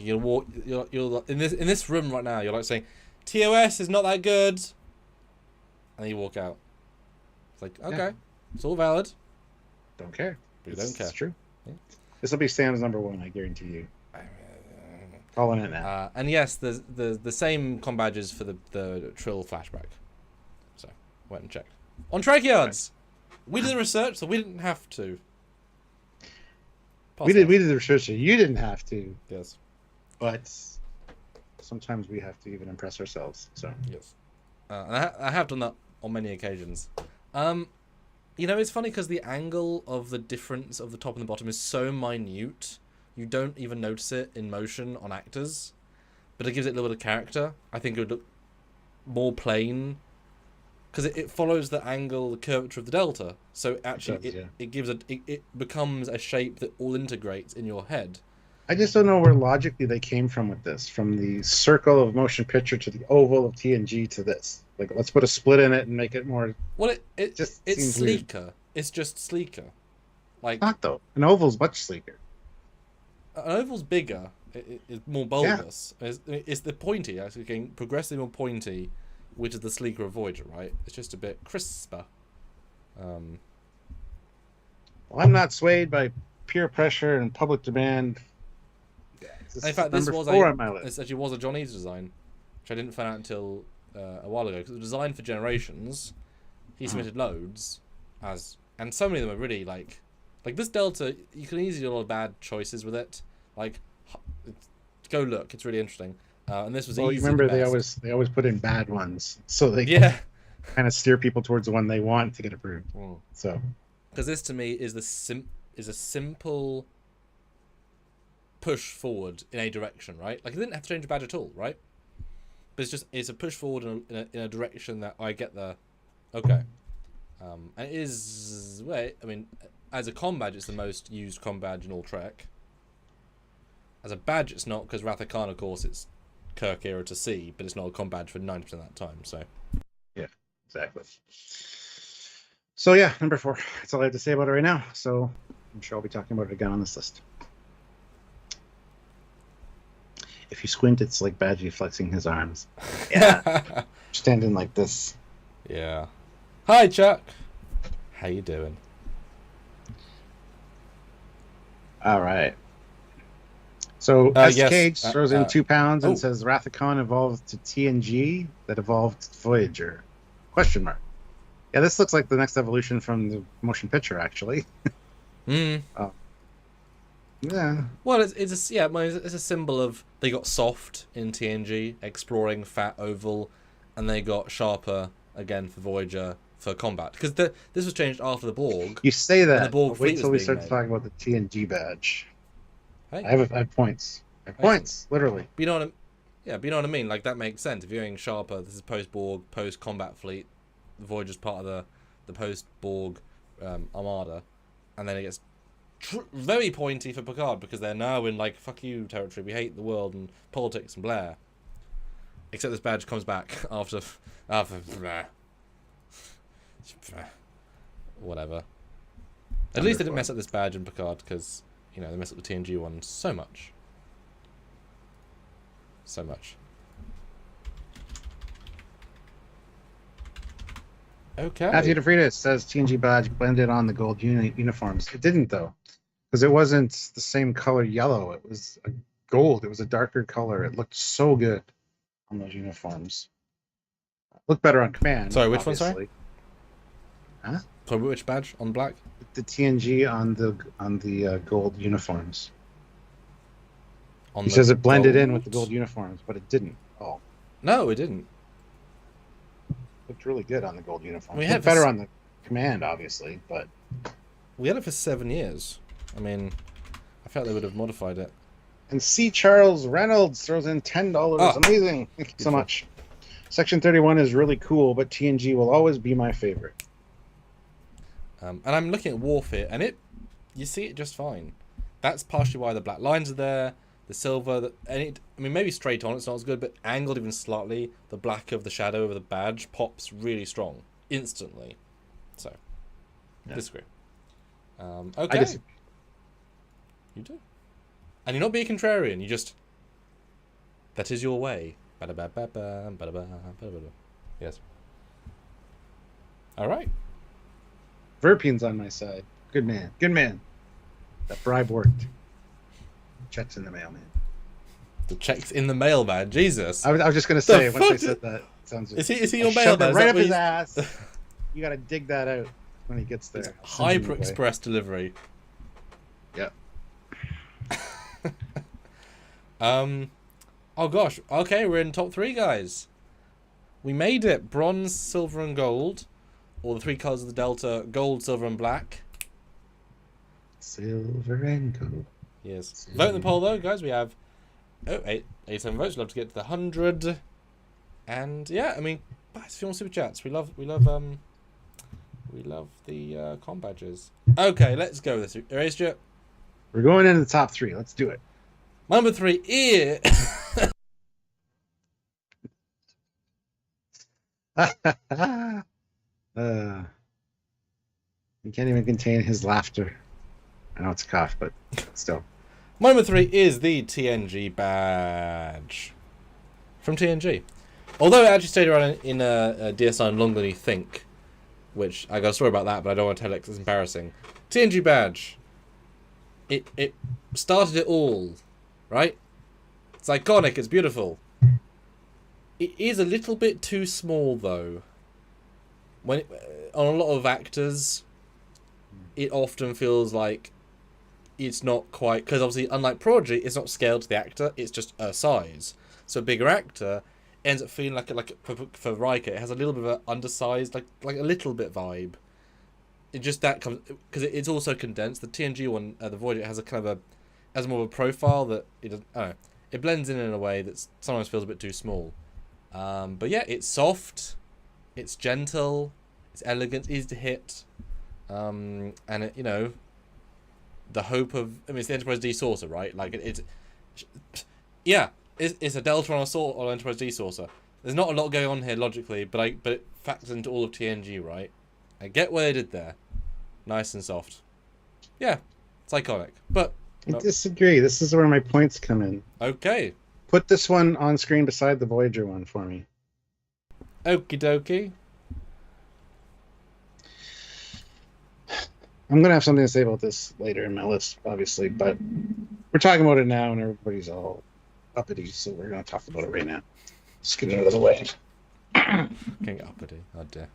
you'll walk, you're in this room right now. You're like saying, TOS is not that good, and then you walk out. It's like, okay, yeah. It's all valid. Don't care. But you don't care. It's true. Yeah. This will be Sam's number 1, I guarantee you. Calling it now. And yes, there's the same Combadges for the Trill flashback. So went and checked on Trekyards. Right. We did the research, so we didn't have to. We did the research, so you didn't have to. Yes. But sometimes we have to even impress ourselves. So yes, and I have done that on many occasions. You know, it's funny because the angle of the difference of the top and the bottom is so minute, you don't even notice it in motion on actors, but it gives it a little bit of character. I think it would look more plain because it follows the angle, the curvature of the delta. So actually, it becomes a shape that all integrates in your head. I just don't know where logically they came from with this. From the circle of motion picture to the oval of TNG to this. Like, let's put a split in it and make it more. Well, it's sleeker. Weird. It's just sleeker. Like, it's not though. An oval's much sleeker. An oval's bigger. It's more bulbous. Yeah. It's the pointy. Actually, getting progressively more pointy, which is the sleeker of Voyager, right? It's just a bit crisper. Well, I'm not swayed by peer pressure and public demand. In fact, this actually was a John Eads design, which I didn't find out until a while ago, because it was designed for Generations. He submitted loads, and so many of them are really like this Delta. You can easily do a lot of bad choices with it. Like, go look, it's really interesting. And this was easy. Remember, they always put in bad ones, so they kind of steer people towards the one they want to get approved. So, because this to me is a simple push forward in a direction, right? Like, it didn't have to change the badge at all, right? But it's a push forward in a direction that I get the okay. And it is, well, I mean, as a comm badge, it's the most used comm badge in all Trek. As a badge, it's not, because Wrath of Khan, of course, it's Kirk era to C, but it's not a comm badge for 90% of that time. So yeah, exactly. So yeah, number 4. That's all I have to say about it right now. So I'm sure I'll be talking about it again on this list. If you squint, it's like Badgie flexing his arms. Yeah. Standing like this. Yeah. Hi, Chuck. How you doing? All right. So Cage throws in 2 pounds and says Wrath of Khan evolved to TNG that evolved to Voyager? Question mark. Yeah, this looks like the next evolution from the motion picture, actually. Yeah. Well, it's a symbol of they got soft in TNG, exploring fat oval, and they got sharper again for Voyager for combat. Because this was changed after the Borg. You say that. The Borg wait till we start talking about the TNG badge. Hey. I have points. I have points, literally. But you know what I mean? Like, that makes sense. If you're going sharper, this is post-Borg, post-combat fleet. Voyager's part of the post-Borg armada, and then it gets very pointy for Picard because they're now in like fuck you territory. We hate the world and politics and Blair. Except this badge comes back after whatever. At least they didn't mess up this badge in Picard because they messed up the TNG one so much. So much. Okay. Matthew DeFritas says TNG badge blended on the gold uniforms. It didn't though. Because it wasn't the same color yellow. It was a gold. It was a darker color. It looked so good on those uniforms. It looked better on command. Sorry, which one, sorry? Huh? So which badge on black? The TNG on the gold uniforms. He says it blended in with the gold uniforms, but it didn't. Oh. No, it didn't. It looked really good on the gold uniforms. It looked better on the command, obviously, but we had it for 7 years. I mean, I felt they would have modified it. And C. Charles Reynolds throws in $10. Amazing. Thank you so much. Section 31 is really cool, but TNG will always be my favorite. And I'm looking at warfare, and you see it just fine. That's partially why the black lines are there. The silver, maybe straight on it's not as good, but angled even slightly, the black of the shadow of the badge pops really strong instantly. So, disagree. Okay. You do. And you're not being contrarian, you just... That is your way. Yes. Alright. Verpine's on my side. Good man. Good man. That bribe worked. Checks in the mail, man. The check's in the mail, man. Jesus. I was just going to say, once I said that, sounds... Is he your mail, man? Right up his ass. You got to dig that out when he gets there. Hyper express delivery. Yeah. Oh gosh. Okay, we're in top 3, guys. We made it. Bronze, silver, and gold. Or the 3 colors of the Delta: gold, silver, and black. Silver and gold. Yes. Silver. Vote in the poll, though, guys. We have 87 votes. We'd love to get to the 100. And yeah, I mean, if you want super chats, we love the Combadges. Okay, let's go with this. Erasure. We're going into the top 3. Let's do it. Number 3 is... He can't even contain his laughter. I know it's a cough, but still. Number 3 is the TNG badge from TNG. Although it actually stayed around in DSI longer than you think, which I got a story about that, but I don't want to tell it because it's embarrassing. TNG badge. It started it all, right? It's iconic. It's beautiful. It is a little bit too small, though. On a lot of actors, it often feels like it's not quite, because obviously, unlike Prodigy, it's not scaled to the actor. It's just a size. So a bigger actor ends up feeling like for Riker, it has a little bit of an undersized, like a little bit vibe. It just that comes because it's also condensed. The TNG one, the Voyager, has a kind of has more of a profile that it doesn't. I don't know. It blends in a way that sometimes feels a bit too small. But yeah, it's soft, it's gentle, it's elegant, easy to hit, and it, the hope of, it's the Enterprise D saucer, right? Like it's a Delta on an Enterprise D saucer. There's not a lot going on here logically, but it factors into all of TNG, right? I get what they did there, nice and soft. Yeah, it's iconic, but I disagree. This is where my points come in. Okay. Put this one on screen beside the Voyager one for me. Okie dokie. I'm going to have something to say about this later in my list, obviously, but we're talking about it now and everybody's all uppity, so we're going to talk about it right now. Just get it out of the way. Getting uppity. Oh dear.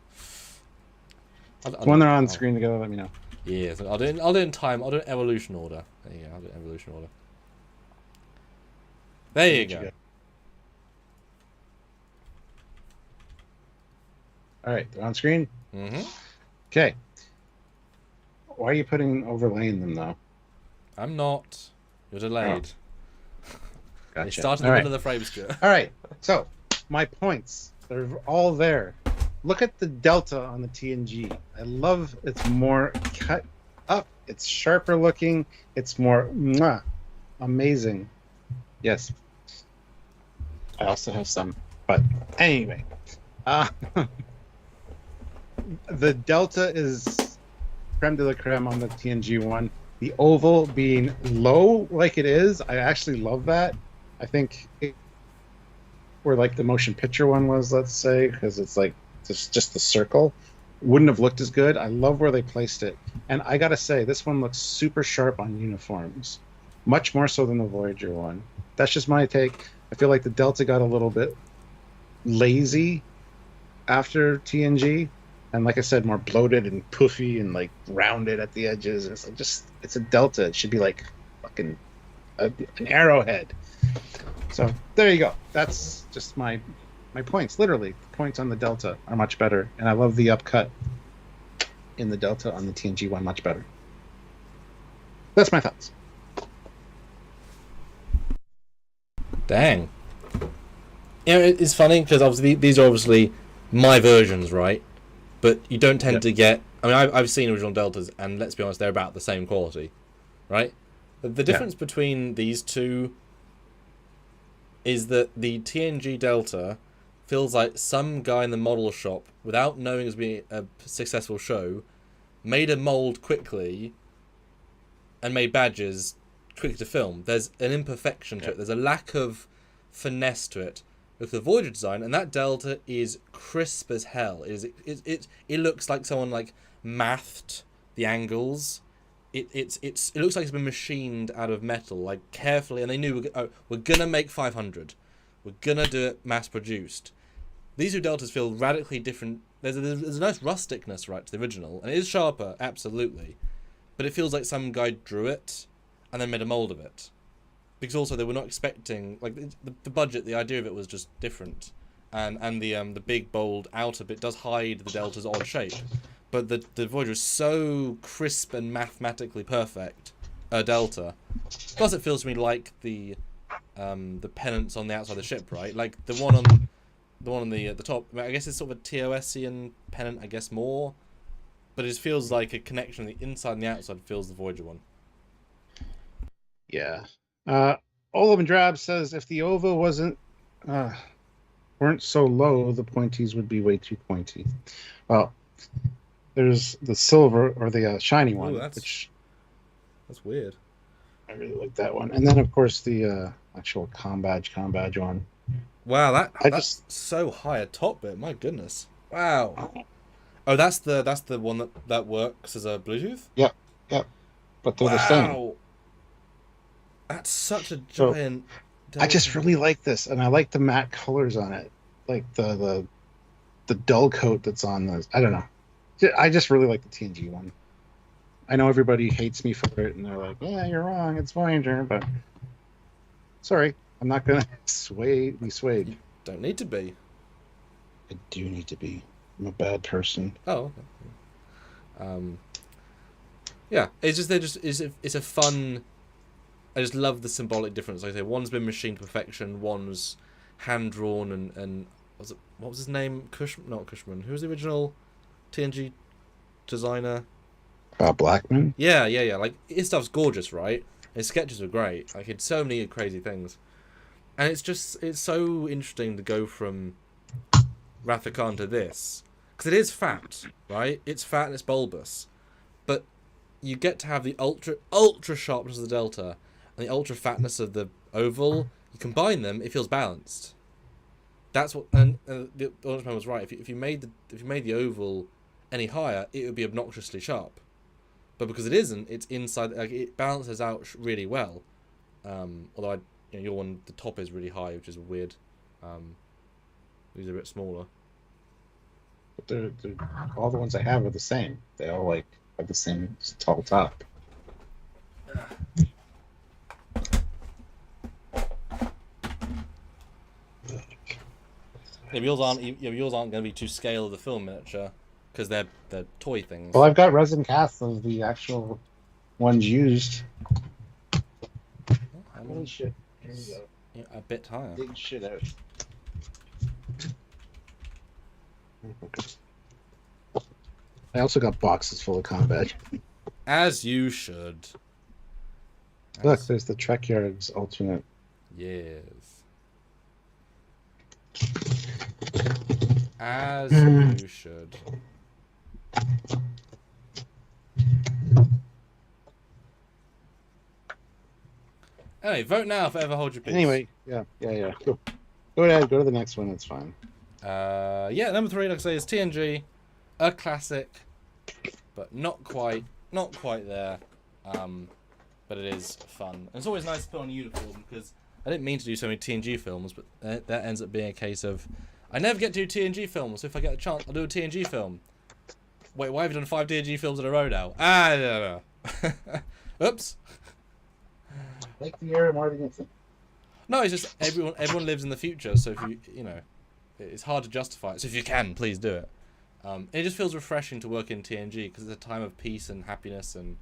When they're on screen together, let me know. Yeah, so I'll do it in time. I'll do it in evolution order. There you go. I'll do it in evolution order. There you go. All right, they're on screen. Mm-hmm. Okay. Why are you overlaying them though? I'm not. You're delayed. Oh. Gotcha. They started in the middle of the frame, Stuart. All right. So my points, they're all there. Look at the delta on the TNG. I love it's more cut up. It's sharper looking. It's more amazing. Yes. I also have some, but anyway, the delta is creme de la creme on the TNG one. The oval being low like it is, I actually love that. I think where like the motion picture one was, let's say, because it's like just the circle, wouldn't have looked as good. I love where they placed it, and I gotta say this one looks super sharp on uniforms, much more so than the Voyager one. That's just my take. I feel like the Delta got a little bit lazy after TNG, and like I said, more bloated and poofy and like rounded at the edges. It's like it's a Delta. It should be like fucking an arrowhead. So there you go. That's just my points. Literally, the points on the Delta are much better, and I love the upcut in the Delta on the TNG one much better. That's my thoughts. Dang. It's funny because obviously these are obviously my versions, right? But you don't tend to get I mean, I've seen original Deltas, and let's be honest, they're about the same quality, right? The difference between these two is that the TNG Delta feels like some guy in the model shop, without knowing it was being a successful show, made a mold quickly and made badges quicker to film. There's an imperfection to it. There's a lack of finesse to it. With the Voyager design, and that Delta is crisp as hell. It looks like someone like mathed the angles. It looks like it's been machined out of metal, like carefully, and they knew we're gonna make 500. We're gonna do it mass produced. These two Deltas feel radically different. There's a nice rusticness, right, to the original, and it is sharper, absolutely, but it feels like some guy drew it and then made a mold of it. Because also they were not expecting, like, the budget, the idea of it was just different, and the big bold outer bit does hide the Delta's odd shape, but the Voyager is so crisp and mathematically perfect, a Delta. Plus, it feels to me like the pennants on the outside of the ship, right? Like the one on the top. I mean, I guess it's sort of a TOS-ian pennant, I guess more, but it feels like a connection. The inside and the outside feels the Voyager one. Yeah. Olab and Drab says if the OVA weren't so low, the pointies would be way too pointy. Well, there's the silver or the shiny one, which that's weird. I really like that one, and then of course the actual Combadge one. Wow, that's so high a top bit. My goodness. Wow. Oh, that's the one that works as a Bluetooth. Yep. But they're the same. That's such a giant. I just really like this, and I like the matte colors on it, like the dull coat that's on those. I don't know. I just really like the TNG one. I know everybody hates me for it, and they're like, "Yeah, you're wrong. It's Voyager," but sorry, I'm not gonna be swayed. You don't need to be. I do need to be. I'm a bad person. Oh. Okay. Yeah, it's a fun. I just love the symbolic difference. Like I say, one's been machined to perfection, one's hand drawn, and what was his name? Not Cushman. Who was the original TNG designer? Blackman. Yeah. Like his stuff's gorgeous, right? His sketches are great. Like it's so many crazy things, and it's so interesting to go from Wrath of Khan to this because it is fat, right? It's fat and it's bulbous, but you get to have the ultra sharpness of the Delta and the ultra fatness of the oval. You combine them, it feels balanced. That's what, and the Orange Man was right. If you made the oval any higher, it would be obnoxiously sharp. But because it isn't, it's inside. Like it balances out really well. Although your one, the top is really high, which is weird. These are a bit smaller. But they're all the ones I have are the same. They all have the same tall top. Yeah, yours aren't going to be to scale of the film miniature because they're toy things. Well, I've got resin casts of the actual ones used. Holy shit! Here we go. Yeah, a bit higher. Big shit out. I also got boxes full of Combadge. As you should. Look, there's the Trekyards alternate. Yes. As you should. Anyway, vote now if ever hold your peace. Anyway, yeah. Go ahead, go to the next one. It's fine. Number 3, like I say, is TNG, a classic, but not quite there. But it is fun. And it's always nice to put on a uniform because I didn't mean to do so many TNG films, but that ends up being a case of I never get to do TNG films, so if I get a chance, I'll do a TNG film. Wait, why have you done 5 TNG films in a row now? I don't know. Oops. Like the era more than you think. No, it's just everyone lives in the future, so if you know, it's hard to justify it. So if you can, please do it. It just feels refreshing to work in TNG because it's a time of peace and happiness and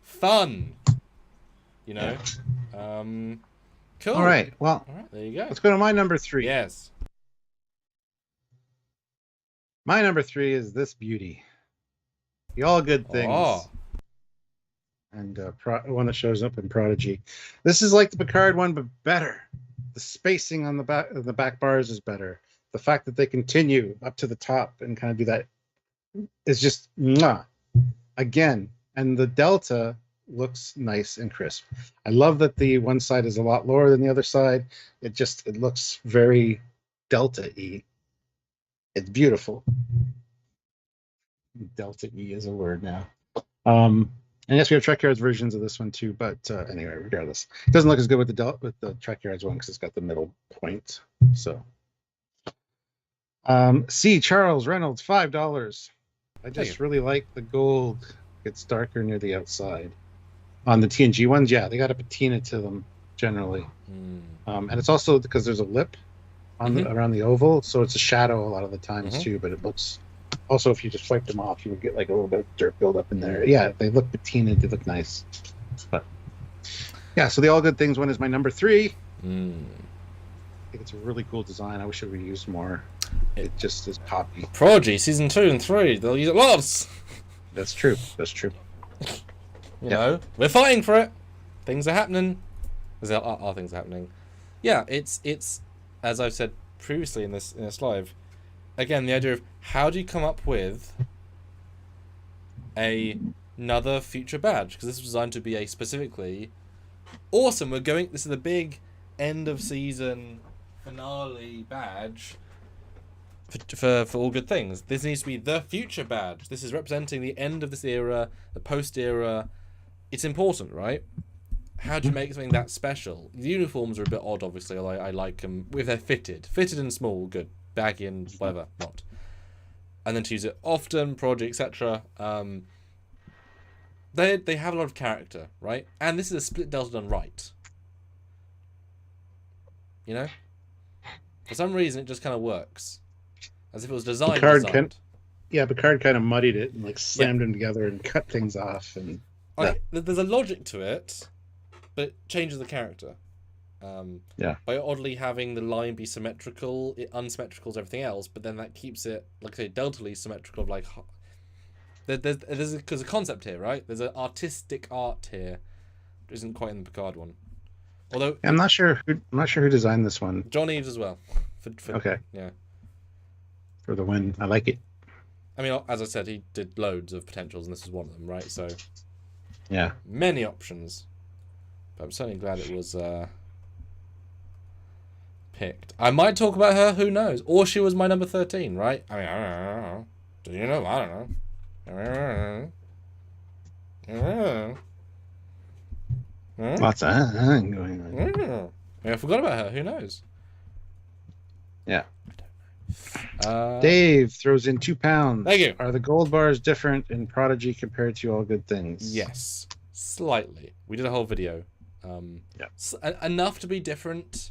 fun. You know. Cool. All right. Well, there you go. Let's go to my number 3. Yes. My number 3 is this beauty. The All Good Things. Oh. And one that shows up in Prodigy. This is like the Picard one, but better. The spacing on the back bars is better. The fact that they continue up to the top and kind of do that is just mwah. Again. And the delta looks nice and crisp. I love that the one side is a lot lower than the other side. It looks very delta-y. It's beautiful. Delta-y is a word now. And yes, we have Trekyards versions of this one too, but anyway, regardless, it doesn't look as good with the Trekyards one because it's got the middle point. So, C. Charles Reynolds, $5. I just really like the gold. It's darker near the outside. On the TNG ones, yeah, they got a patina to them generally, and it's also because there's a lip on around the oval, so it's a shadow a lot of the times too. But it looks. Also, if you just wiped them off, you would get like a little bit of dirt buildup in there. Yeah, they look patinaed. They look nice. But yeah, so the All Good Things one is my number 3. I think it's a really cool design. I wish it would be used more. It just is poppy. Prodigy season 2 and 3. They'll use it lots. That's true. That's true. You know, we're fighting for it. Things are happening. There are things happening. Yeah, it's as I've said previously in this live. Again, the idea of how do you come up with another future badge? Because this was designed to be a specifically awesome. This is the big end of season finale badge for All Good Things. This needs to be the future badge. This is representing the end of this era, the post era. It's important, right? How do you make something that special? The uniforms are a bit odd, obviously. I like them if they're fitted and small, good. Baggy and whatever, not. And then to use it often, project, etc. They have a lot of character, right? And this is a split delta done right. You know? For some reason, it just kind of works. As if it was designed. Picard kind of muddied it and like slammed them together and cut things off. And there's a logic to it, but it changes the character. By oddly having the line be symmetrical, it unsymmetrical as everything else, but then that keeps it, like I say, deltally symmetrical. Of like, there's a concept here, right? There's an artistic art here, which isn't quite in the Picard one. Although I'm not sure who designed this one. John Eves as well. Okay. Yeah. For the win, I like it. I mean, as I said, he did loads of potentials, and this is one of them, right? So. Yeah. Many options, but I'm certainly glad it was. Picked. I might talk about her, who knows? Or she was my number 13, right? I mean, I don't know. Do you know? I don't know. Lots of going on. I forgot about her. Who knows? Yeah. I don't know. Dave throws in £2. Thank you. Are the gold bars different in Prodigy compared to All Good Things? Yes. Slightly. We did a whole video. Enough to be different.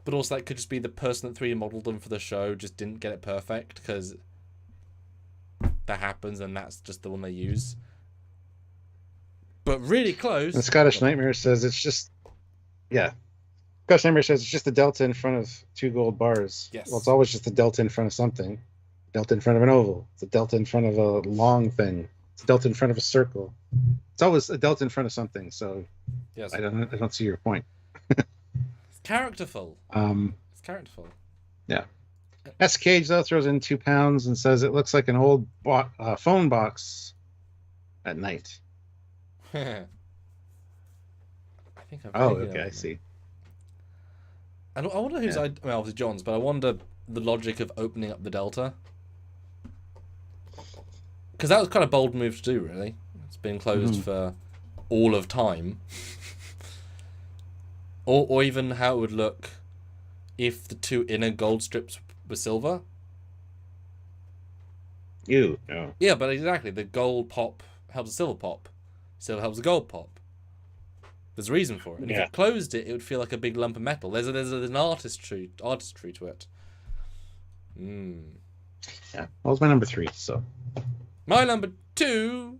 But also that could just be the person that 3D modeled them for the show just didn't get it perfect, because that happens and that's just the one they use. But really close. The Scottish Nightmare says it's just... Yeah. Scottish Nightmare says it's just the delta in front of 2 gold bars. Yes. Well, it's always just a delta in front of something. Delta in front of an oval. It's a delta in front of a long thing. It's a delta in front of a circle. It's always a delta in front of something, so yes. I don't see your point. Characterful. It's characterful. Yeah. S. Cage, though, throws in £2 and says it looks like an old phone box at night. I think I see. And I wonder whose idea. I mean, obviously John's, but I wonder the logic of opening up the delta. Because that was kind of a bold move to do, really. It's been closed for all of time. Or even how it would look if the 2 inner gold strips were silver. No. Yeah, but exactly. The gold pop helps the silver pop. Silver helps the gold pop. There's a reason for it. And if you closed it, it would feel like a big lump of metal. There's an artistry to it. Yeah. Well, it's my number 3, so. My number 2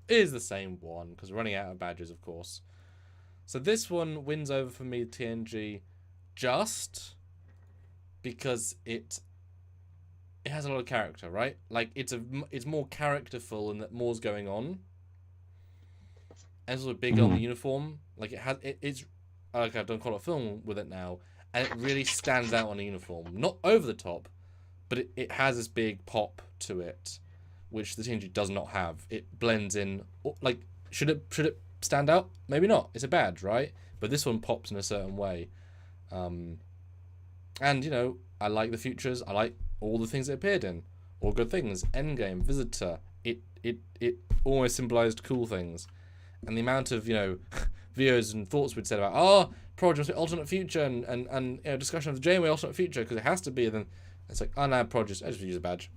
is the same one, because we're running out of badges, of course. So this one wins over for me TNG just because it it has a lot of character, right? Like it's more characterful and that more's going on. And it's also bigger on the uniform. Like it's like I've done quite a lot of film with it now, and it really stands out on the uniform. Not over the top, but it has this big pop to it, which the TNG does not have. It blends in. Like should it stand out? Maybe not. It's a badge, right? But this one pops in a certain way. And you know, I like the futures. I like all the things it appeared in. All good things. Endgame, Visitor. It almost symbolized cool things. And the amount of, you know, videos and thoughts we'd said about, oh, Prodigy alternate future and you know, discussion of the Janeway alternate future because it has to be. And then it's like, oh no, Prodigy, I just use a badge.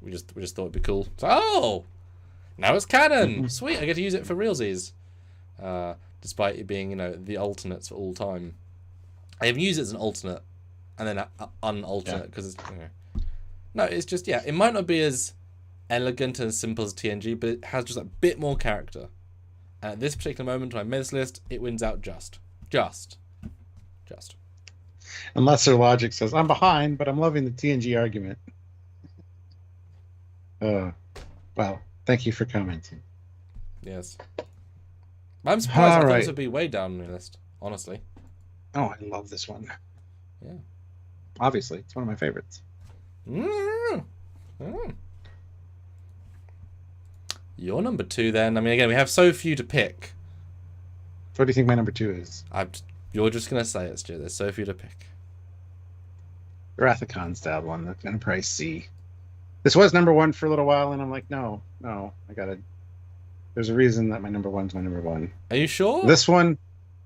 we just thought it'd be cool. So, oh, now it's canon. Sweet, I get to use it for realsies. Despite it being, you know, the alternates for all time. I even use it as an alternate and then unalternate because it's, you know. No, it's just, yeah, it might not be as elegant and simple as TNG, but it has just a bit more character. And at this particular moment when I made this list, it wins out just. Unless their logic says, I'm behind, but I'm loving the TNG argument. Well, thank you for commenting. Yes. I'm surprised. I thought right. this would be way down on the list, honestly. Oh, I love this one. Yeah. Obviously, it's one of my favorites. Your number 2 then. I mean, again, we have so few to pick. What do you think my number 2 is? You're just going to say it, Stu. There's so few to pick. Wrath of Khan style one, the Enterprise C. This was number 1 for a little while, and I'm like, no, I gotta. There's a reason that my number 1's my number 1. Are you sure? This one,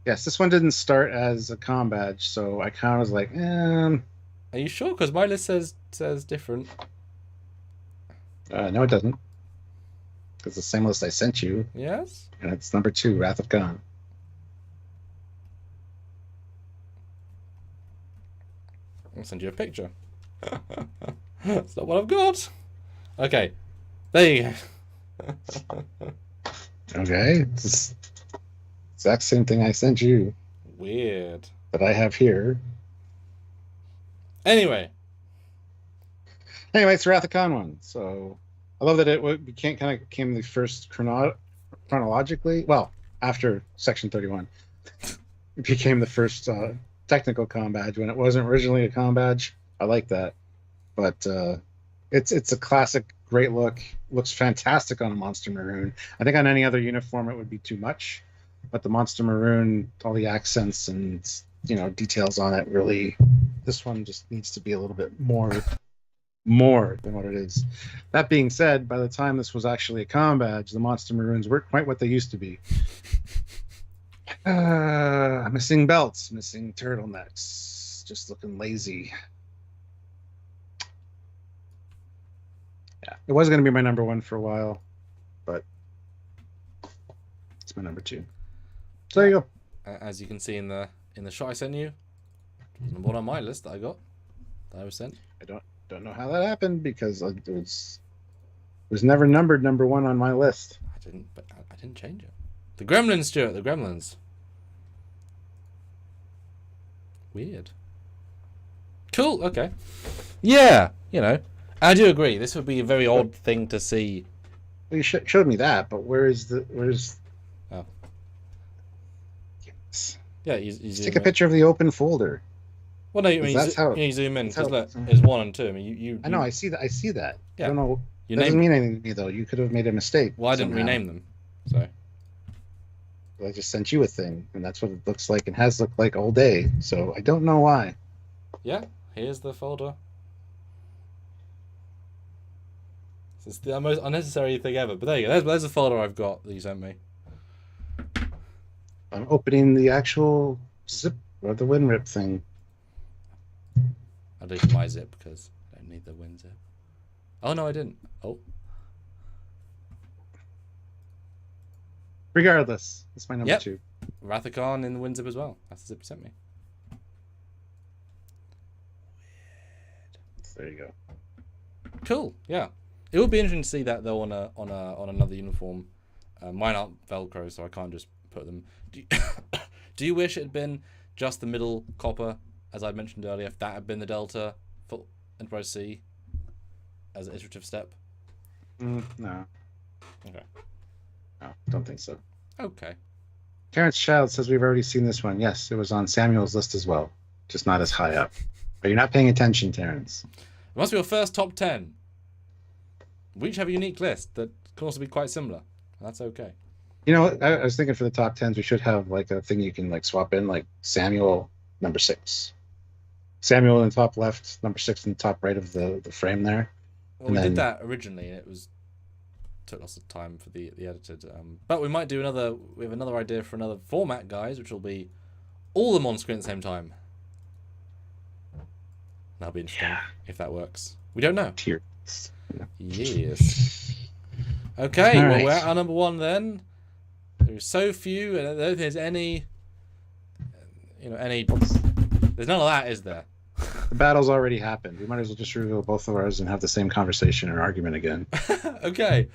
yes, this one didn't start as a Combadge, so I kind of was like, Are you sure? Because my list says different. No, it doesn't. It's the same list I sent you. Yes? And it's number 2, Wrath of Khan. I'll send you a picture. That's not what I've got. Okay. There you go. Okay. It's the exact same thing I sent you. Weird. That I have here. Anyway, it's the Wrath of Khan one. So I love that it became the first chronologically. Well, after Section 31, it became the first technical Combadge when it wasn't originally a Combadge. I like that, but it's a classic, great look. Looks fantastic on a Monster Maroon. I think on any other uniform it would be too much, but the Monster Maroon, all the accents and details on it, really, this one just needs to be a little bit more than what it is. That being said, by the time this was actually a Combadge, the Monster Maroons weren't quite what they used to be. Missing belts, missing turtlenecks, just looking lazy. Yeah, it was going to be my number 1 for a while, but it's my number 2. So there you go. As you can see in the shot I sent you, number 1 on my list that I was sent. I don't know how that happened because it was never numbered number 1 on my list. I didn't change it. The Gremlins, Stuart. The Gremlins. Weird. Cool. Okay. Yeah. I do agree. This would be a very odd thing to see. Well, you showed me that, but where's? Oh. Yes. Yeah. You take a picture of the open folder. Well, no. You zoom in because look, it's 1 and 2. I mean, I know. I see that. Yeah. I don't know. It doesn't mean anything to me though. You could have made a mistake. Well, I didn't rename them, so. Well, I just sent you a thing, and that's what it looks like and has looked like all day. So I don't know why. Yeah. Here's the folder. This is the most unnecessary thing ever. But there you go. There's a folder I've got that you sent me. I'm opening the actual zip or the WinRip thing. I'll delete my zip because I don't need the WinZip. Oh, no, I didn't. Oh. Regardless, it's my number 2. Wrath of Khan in the WinZip as well. That's the zip you sent me. There you go. Cool. Yeah. It would be interesting to see that though on another uniform. Mine aren't Velcro, so I can't just put them. Do you wish it had been just the middle copper, as I mentioned earlier? If that had been the Delta Enterprise C as an iterative step? No. Okay. No, don't think so. Okay. Terrence Child says we've already seen this one. Yes, it was on Samuel's list as well, just not as high up. But you're not paying attention, Terrence. It must be your first top 10. We each have a unique list that can also be quite similar. That's okay. You know, I was thinking for the top 10s, we should have like a thing you can like swap in, like Samuel number 6. Samuel in the top left, number 6 in the top right of the frame there. Well, we did that originally, and it took lots of time for the edited. But we might do another. We have another idea for another format, guys, which will be all of them on screen at the same time. That'll be interesting if that works. We don't know. Tears. Yes. Okay, All well, right. we're at our number 1 then. There's so few, and I don't think there's any. There's none of that, is there? The battle's already happened. We might as well just reveal both of ours and have the same conversation or argument again. Okay.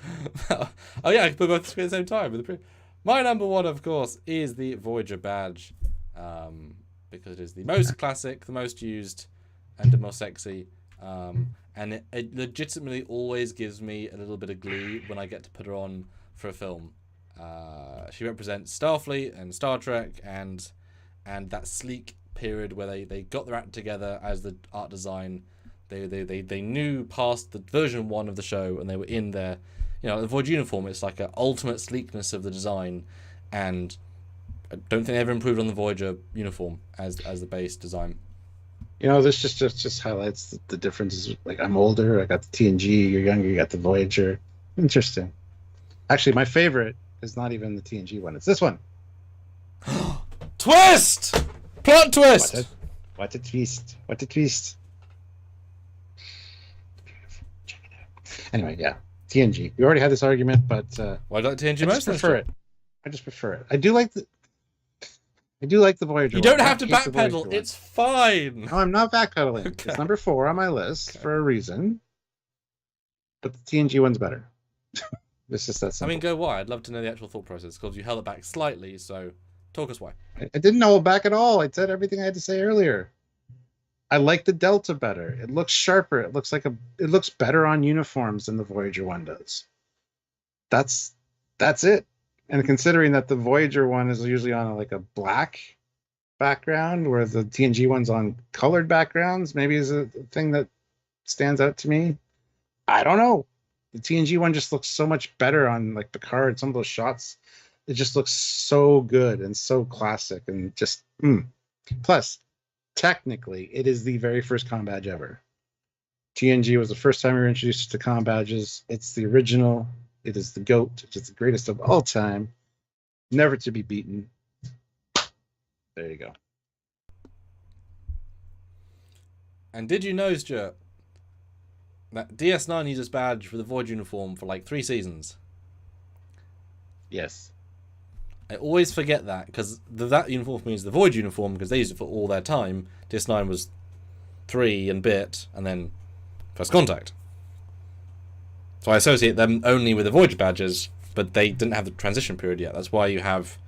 Oh yeah, I can put both on screen at the same time. My number 1, of course, is the Voyager badge, because it is the most classic, the most used, and the most sexy. And it legitimately always gives me a little bit of glee when I get to put her on for a film. She represents Starfleet and Star Trek and that sleek period where they got their act together as the art design. They knew past the version 1 of the show, and they were in their, the Voyager uniform. It's like an ultimate sleekness of the design, and I don't think they ever improved on the Voyager uniform as the base design. This just highlights the differences. Like, I'm older, I got the TNG, you're younger, you got the Voyager. Interesting. Actually, my favorite is not even the TNG one, it's this one. Twist! Plot twist! What a twist. What a twist. Check it out. Anyway, yeah. TNG. We already had this argument, but Why do you like TNG I most? just prefer it. I just prefer it. I do like the Voyager. You don't one. have to I hate the Voyager backpedal. one. It's fine. No, I'm not backpedaling. Okay. It's number 4 on my list for a reason. But the TNG one's better. It's just that simple. I mean, go why? I'd love to know the actual thought process, because you held it back slightly, so talk us why. I didn't hold back at all. I said everything I had to say earlier. I like the Delta better. It looks sharper. It looks better on uniforms than the Voyager one does. That's it. And considering that the Voyager one is usually on a black background, where the TNG one's on colored backgrounds, maybe is a thing that stands out to me. I don't know. The TNG one just looks so much better on Picard. Some of those shots, it just looks so good and so classic, and just Plus, technically, it is the very first Combadge ever. TNG was the first time we were introduced to Combadges. It's the original. It is the GOAT. It's the greatest of all time. Never to be beaten. There you go. And did you know, Stuart, that DS9 used this badge for the Voyager uniform for 3 seasons? Yes. I always forget that, because that uniform means the Voyager uniform, because they used it for all their time. DS9 was 3 and bit, and then First Contact. So I associate them only with the Voyager badges, but they didn't have the transition period yet. That's why you have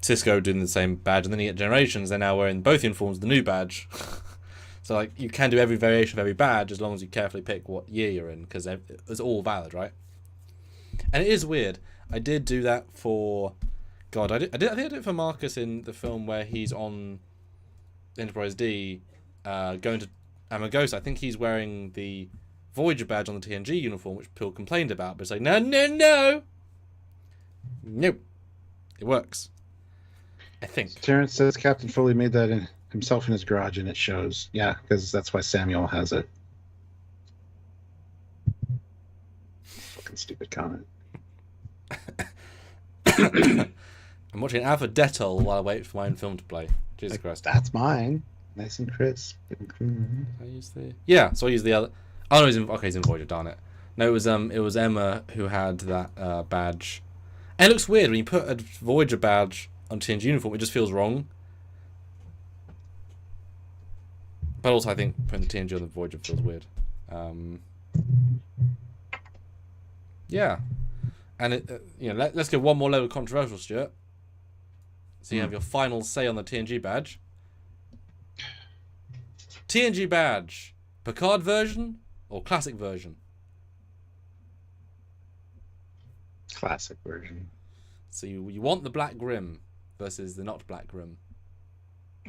Cisco doing the same badge, and then you get Generations. They're now wearing both uniforms, the new badge. So you can do every variation of every badge as long as you carefully pick what year you're in, because it's all valid, right? And it is weird. I did do that for... God, I think I did it for Marcus in the film where he's on Enterprise D, going to Amagosa. I think he's wearing the Voyager badge on the TNG uniform, which Phil complained about, but it's no. Nope. It works. I think. Terrence says Captain Foley made that himself in his garage, and it shows. Yeah, because that's why Samuel has it. Fucking stupid comment. I'm watching Alpha Detol while I wait for my own film to play. Jesus Christ. That's mine. Nice and crisp. I use the... Yeah, so I use the other... Oh, no, he's in Voyager, darn it. No, it was Emma who had that badge. And it looks weird when you put a Voyager badge on TNG uniform, it just feels wrong. But also I think putting the TNG on the Voyager feels weird. Yeah. And let's go one more level controversial, Stuart. So you have your final say on the TNG badge. TNG badge, Picard version or classic version? Classic version. So you want the black grim versus the not black grim.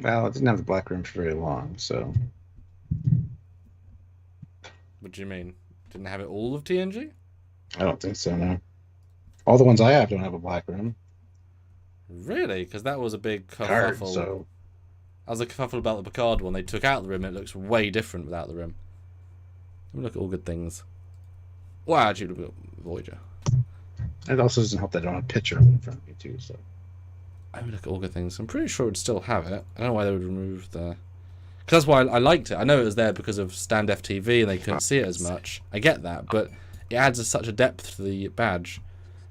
Well, it didn't have the black rim for very long, so. What do you mean? Didn't have it all of TNG? I don't think so, no. All the ones I have don't have a black rim. Really? Because that was a big Card, kerfuffle. so. That was a kerfuffle about the Picard one. They took out the rim and it looks way different without the rim. Let me look at all good things. Well, actually, look at Voyager. It also doesn't help that I don't have a picture of it in front of me, too, so. I would look at all good things. I'm pretty sure it would still have it. I don't know why they would remove the... Because that's why I liked it. I know it was there because of Stand FTV and they couldn't see it as much. I get that, but it adds such a depth to the badge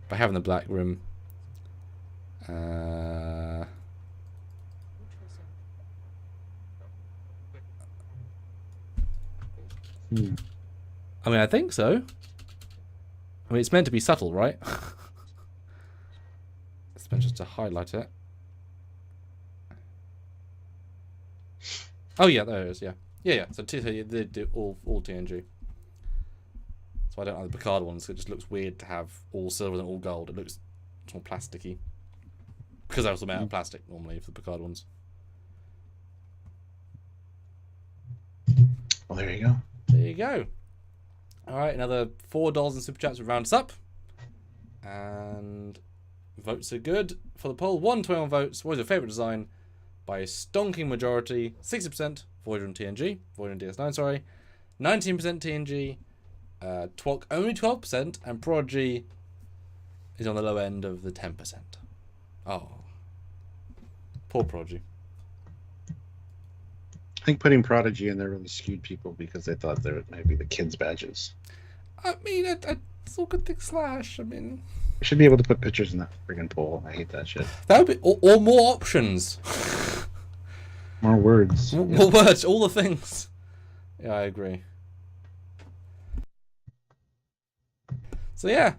by having the black rim. I mean, I think so. I mean, it's meant to be subtle, right? It's meant just to highlight it. Oh yeah, there it is. Yeah, yeah. So they do all TNG. So I don't have the Picard ones. So it just looks weird to have all silver and all gold. It looks more plasticky because I also made out of plastic normally for the Picard ones. Well, there you go. There you go. All right, another $4 in super chats would round us up, and votes are good for the poll. 121 votes. What was your favorite design? By a stonking majority, 60% Voyager and TNG, Voyager and DS9, sorry, 19% TNG, only 12%, and Prodigy is on the low end of the 10%. Oh, poor Prodigy. I think putting Prodigy in there really skewed people because they thought they were maybe the kids' badges. I mean, it's all good thing Slash. I mean, We should be able to put pictures in that friggin' poll. I hate that shit. that would be or more options. More words. More words, all the things. Yeah, I agree. So yeah,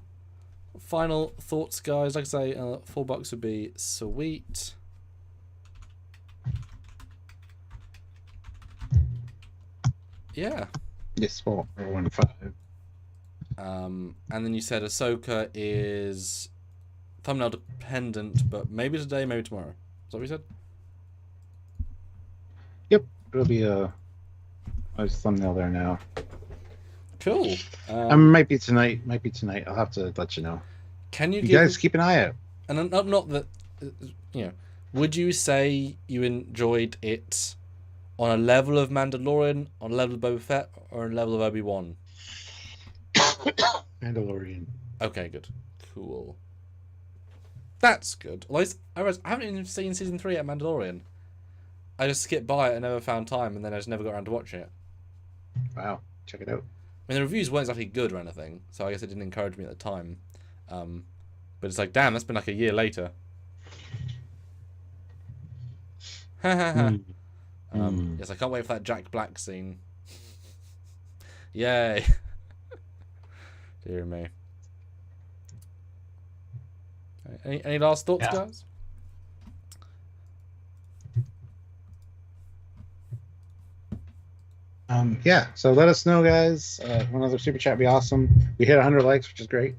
final thoughts, guys. Like I say, $4 would be sweet. Yeah. Yes, 415. And then you said Ahsoka is thumbnail dependent, but maybe today, maybe tomorrow. Is that what you said? Yep, it'll be a nice thumbnail there now. Cool. Might be tonight. I'll have to let you know. Can you guys keep an eye out? And not that, would you say you enjoyed it on a level of Mandalorian, on a level of Boba Fett, or on a level of Obi-Wan? Mandalorian. Okay, good. Cool. That's good. I haven't even seen season 3 at Mandalorian. I just skipped by it and never found time, and then I just never got around to watching it. Wow, check it out. I mean, the reviews weren't exactly good or anything, so I guess it didn't encourage me at the time. But it's like, damn, that's been like a year later. Yes, I can't wait for that Jack Black scene. Yay. Dear me. Any last thoughts, guys? Yeah, so let us know, guys. One other super chat would be awesome. We hit 100 likes, which is great.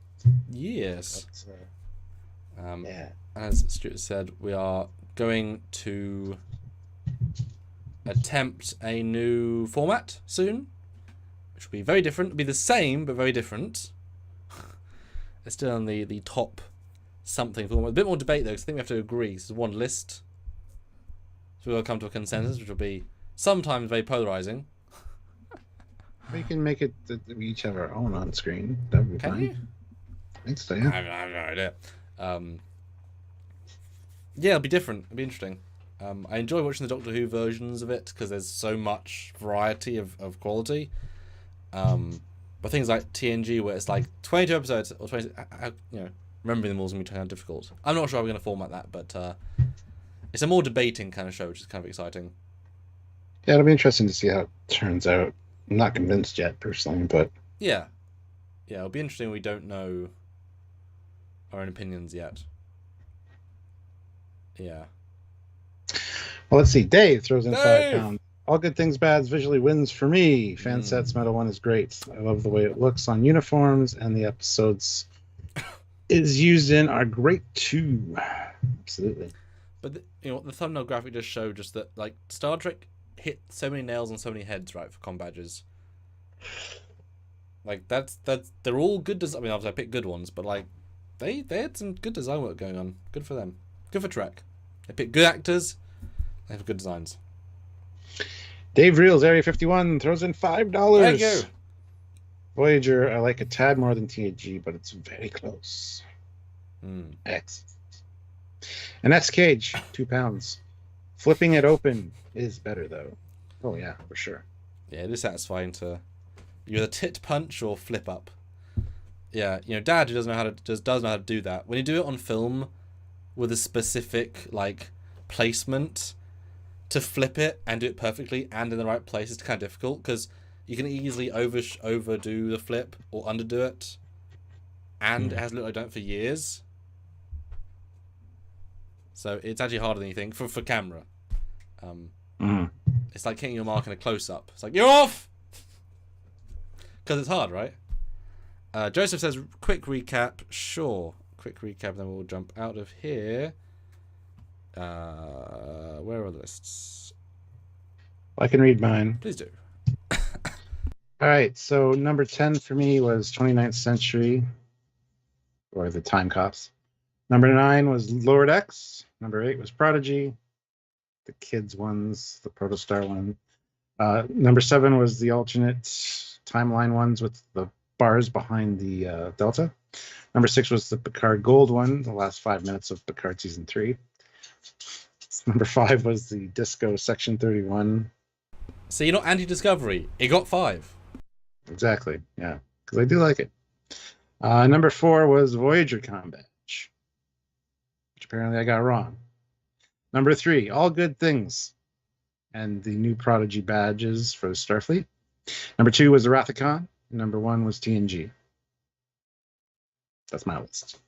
Yes. Yeah. As Stuart said, we are going to attempt a new format soon, which will be very different. It'll be the same, but very different. It's still on the top something format. A bit more debate, though, because I think we have to agree. This is one list. So we'll come to a consensus, which will be sometimes very polarizing. We can make it that we each have our own on screen. That would be fine. Can you? I think so, yeah. I have no idea. Yeah, it'll be different. It'll be interesting. I enjoy watching the Doctor Who versions of it because there's so much variety of quality. But things like TNG, where it's like 22 episodes or 20, remembering them all is going to be kind of difficult. I'm not sure how we're going to format that, but it's a more debating kind of show, which is kind of exciting. Yeah, it'll be interesting to see how it turns out. I'm not convinced yet, personally, but... Yeah, it'll be interesting. We don't know our own opinions yet. Yeah. Well, let's see. Dave throws in £5. All Good Things Bads visually wins for me. Fansets Metal 1 is great. I love the way it looks on uniforms, and the episodes is used in are great too. Absolutely. But the thumbnail graphic just showed just that like Star Trek hit so many nails on so many heads, right, for Combadges. Like that's they're all good. I mean, obviously I picked good ones, but like they had some good design work going on. Good for them. Good for Trek. They picked good actors. They have good designs. Dave Reels, Area 51, throws in $5. Thank you. Voyager, I like a tad more than TNG, but it's very close. Excellent. And that's Cage, £2. Flipping it open is better, though. Oh, yeah, for sure. Yeah, it is satisfying to either tit punch or flip up. Yeah, Dad, who does know how to do that. When you do it on film with a specific like placement, to flip it and do it perfectly and in the right place is kind of difficult because you can easily overdo the flip or underdo it, and it has looked like done it for years. So it's actually harder than you think for camera. It's like hitting your mark in a close-up. It's like, you're off! Because it's hard, right? Joseph says, quick recap. Sure. Quick recap, then we'll jump out of here. Where are the lists? I can read mine. Please do. All right, so number 10 for me was 29th Century, or the Time Cops. Number 9 was Lower Decks. Number 8 was Prodigy. The kids ones, the Protostar one. Number 7 was the alternate timeline ones with the bars behind the Delta. Number 6 was the Picard Gold one, the last 5 minutes of Picard Season 3. Number 5 was the Disco Section 31. So you're not anti-Discovery. It got 5. Exactly, yeah, because I do like it. Number 4 was Voyager Combadge, which apparently I got wrong. Number 3, All Good Things, and the new Prodigy badges for Starfleet. Number 2 was the Rathacon. Number 1 was TNG. That's my list.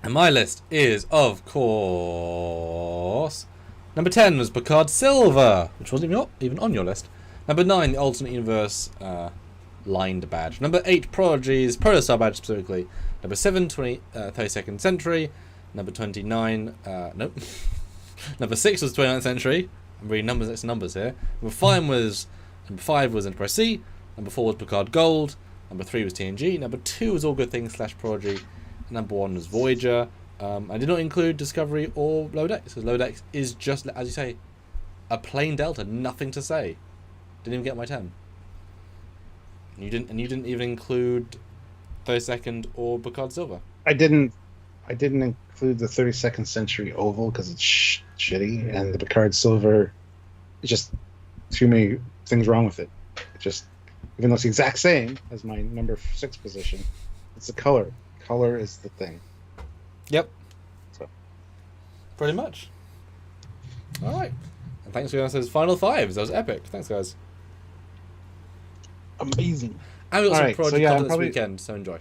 And my list is, of course, number 10 was Picard Silver, which wasn't even on your list. Number 9, the Alternate Universe lined badge. Number 8, Prodigy's Protostar badge specifically. Number 7, 32nd Century. Number 29, nope. Number 6 was 29th Century. I'm reading numbers here. Number 5 was Enterprise C. Number 4 was Picard Gold. Number 3 was TNG. Number 2 was All Good Things / Prodigy. Number 1 was Voyager. I did not include Discovery or Lower Decks, because Lower Decks is just, as you say, a plain Delta, nothing to say. Didn't even get my 10. You didn't even include 32nd or Picard Silver. I didn't include the 32nd Century Oval because it's shitty, and the Picard Silver, it's just too many things wrong with it. It just, even though it's the exact same as my number 6 position, it's the color. Color is the thing. Yep. So. Pretty much. All right. And thanks for those final 5s. That was epic. Thanks, guys. Amazing. And we got some right, project content this weekend, so enjoy.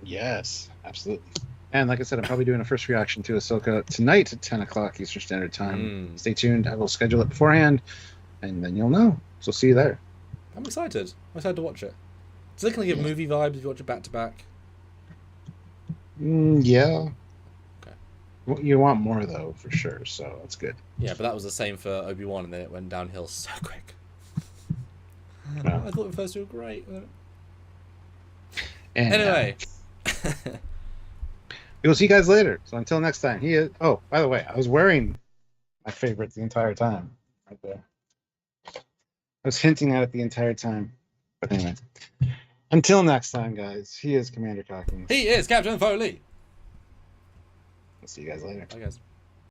Yes, absolutely. And like I said, I'm probably doing a first reaction to Ahsoka tonight at 10 o'clock Eastern Standard Time. Stay tuned. I will schedule it beforehand, and then you'll know. So see you there. I'm excited. I'm excited to watch it. Does it kind of give movie vibes if you watch it back to back? Yeah. Okay. Well, you want more, though, for sure, so that's good. Yeah, but that was the same for Obi-Wan, and then it went downhill so quick. No. I thought the first two were great. And, anyway. We'll see you guys later. So until next time. Oh, by the way, I was wearing my favorite the entire time. Right there. I was hinting at it the entire time. But anyway. Until next time, guys. He is Commander Cockings. He is Captain Foley. We'll see you guys later. Bye, guys.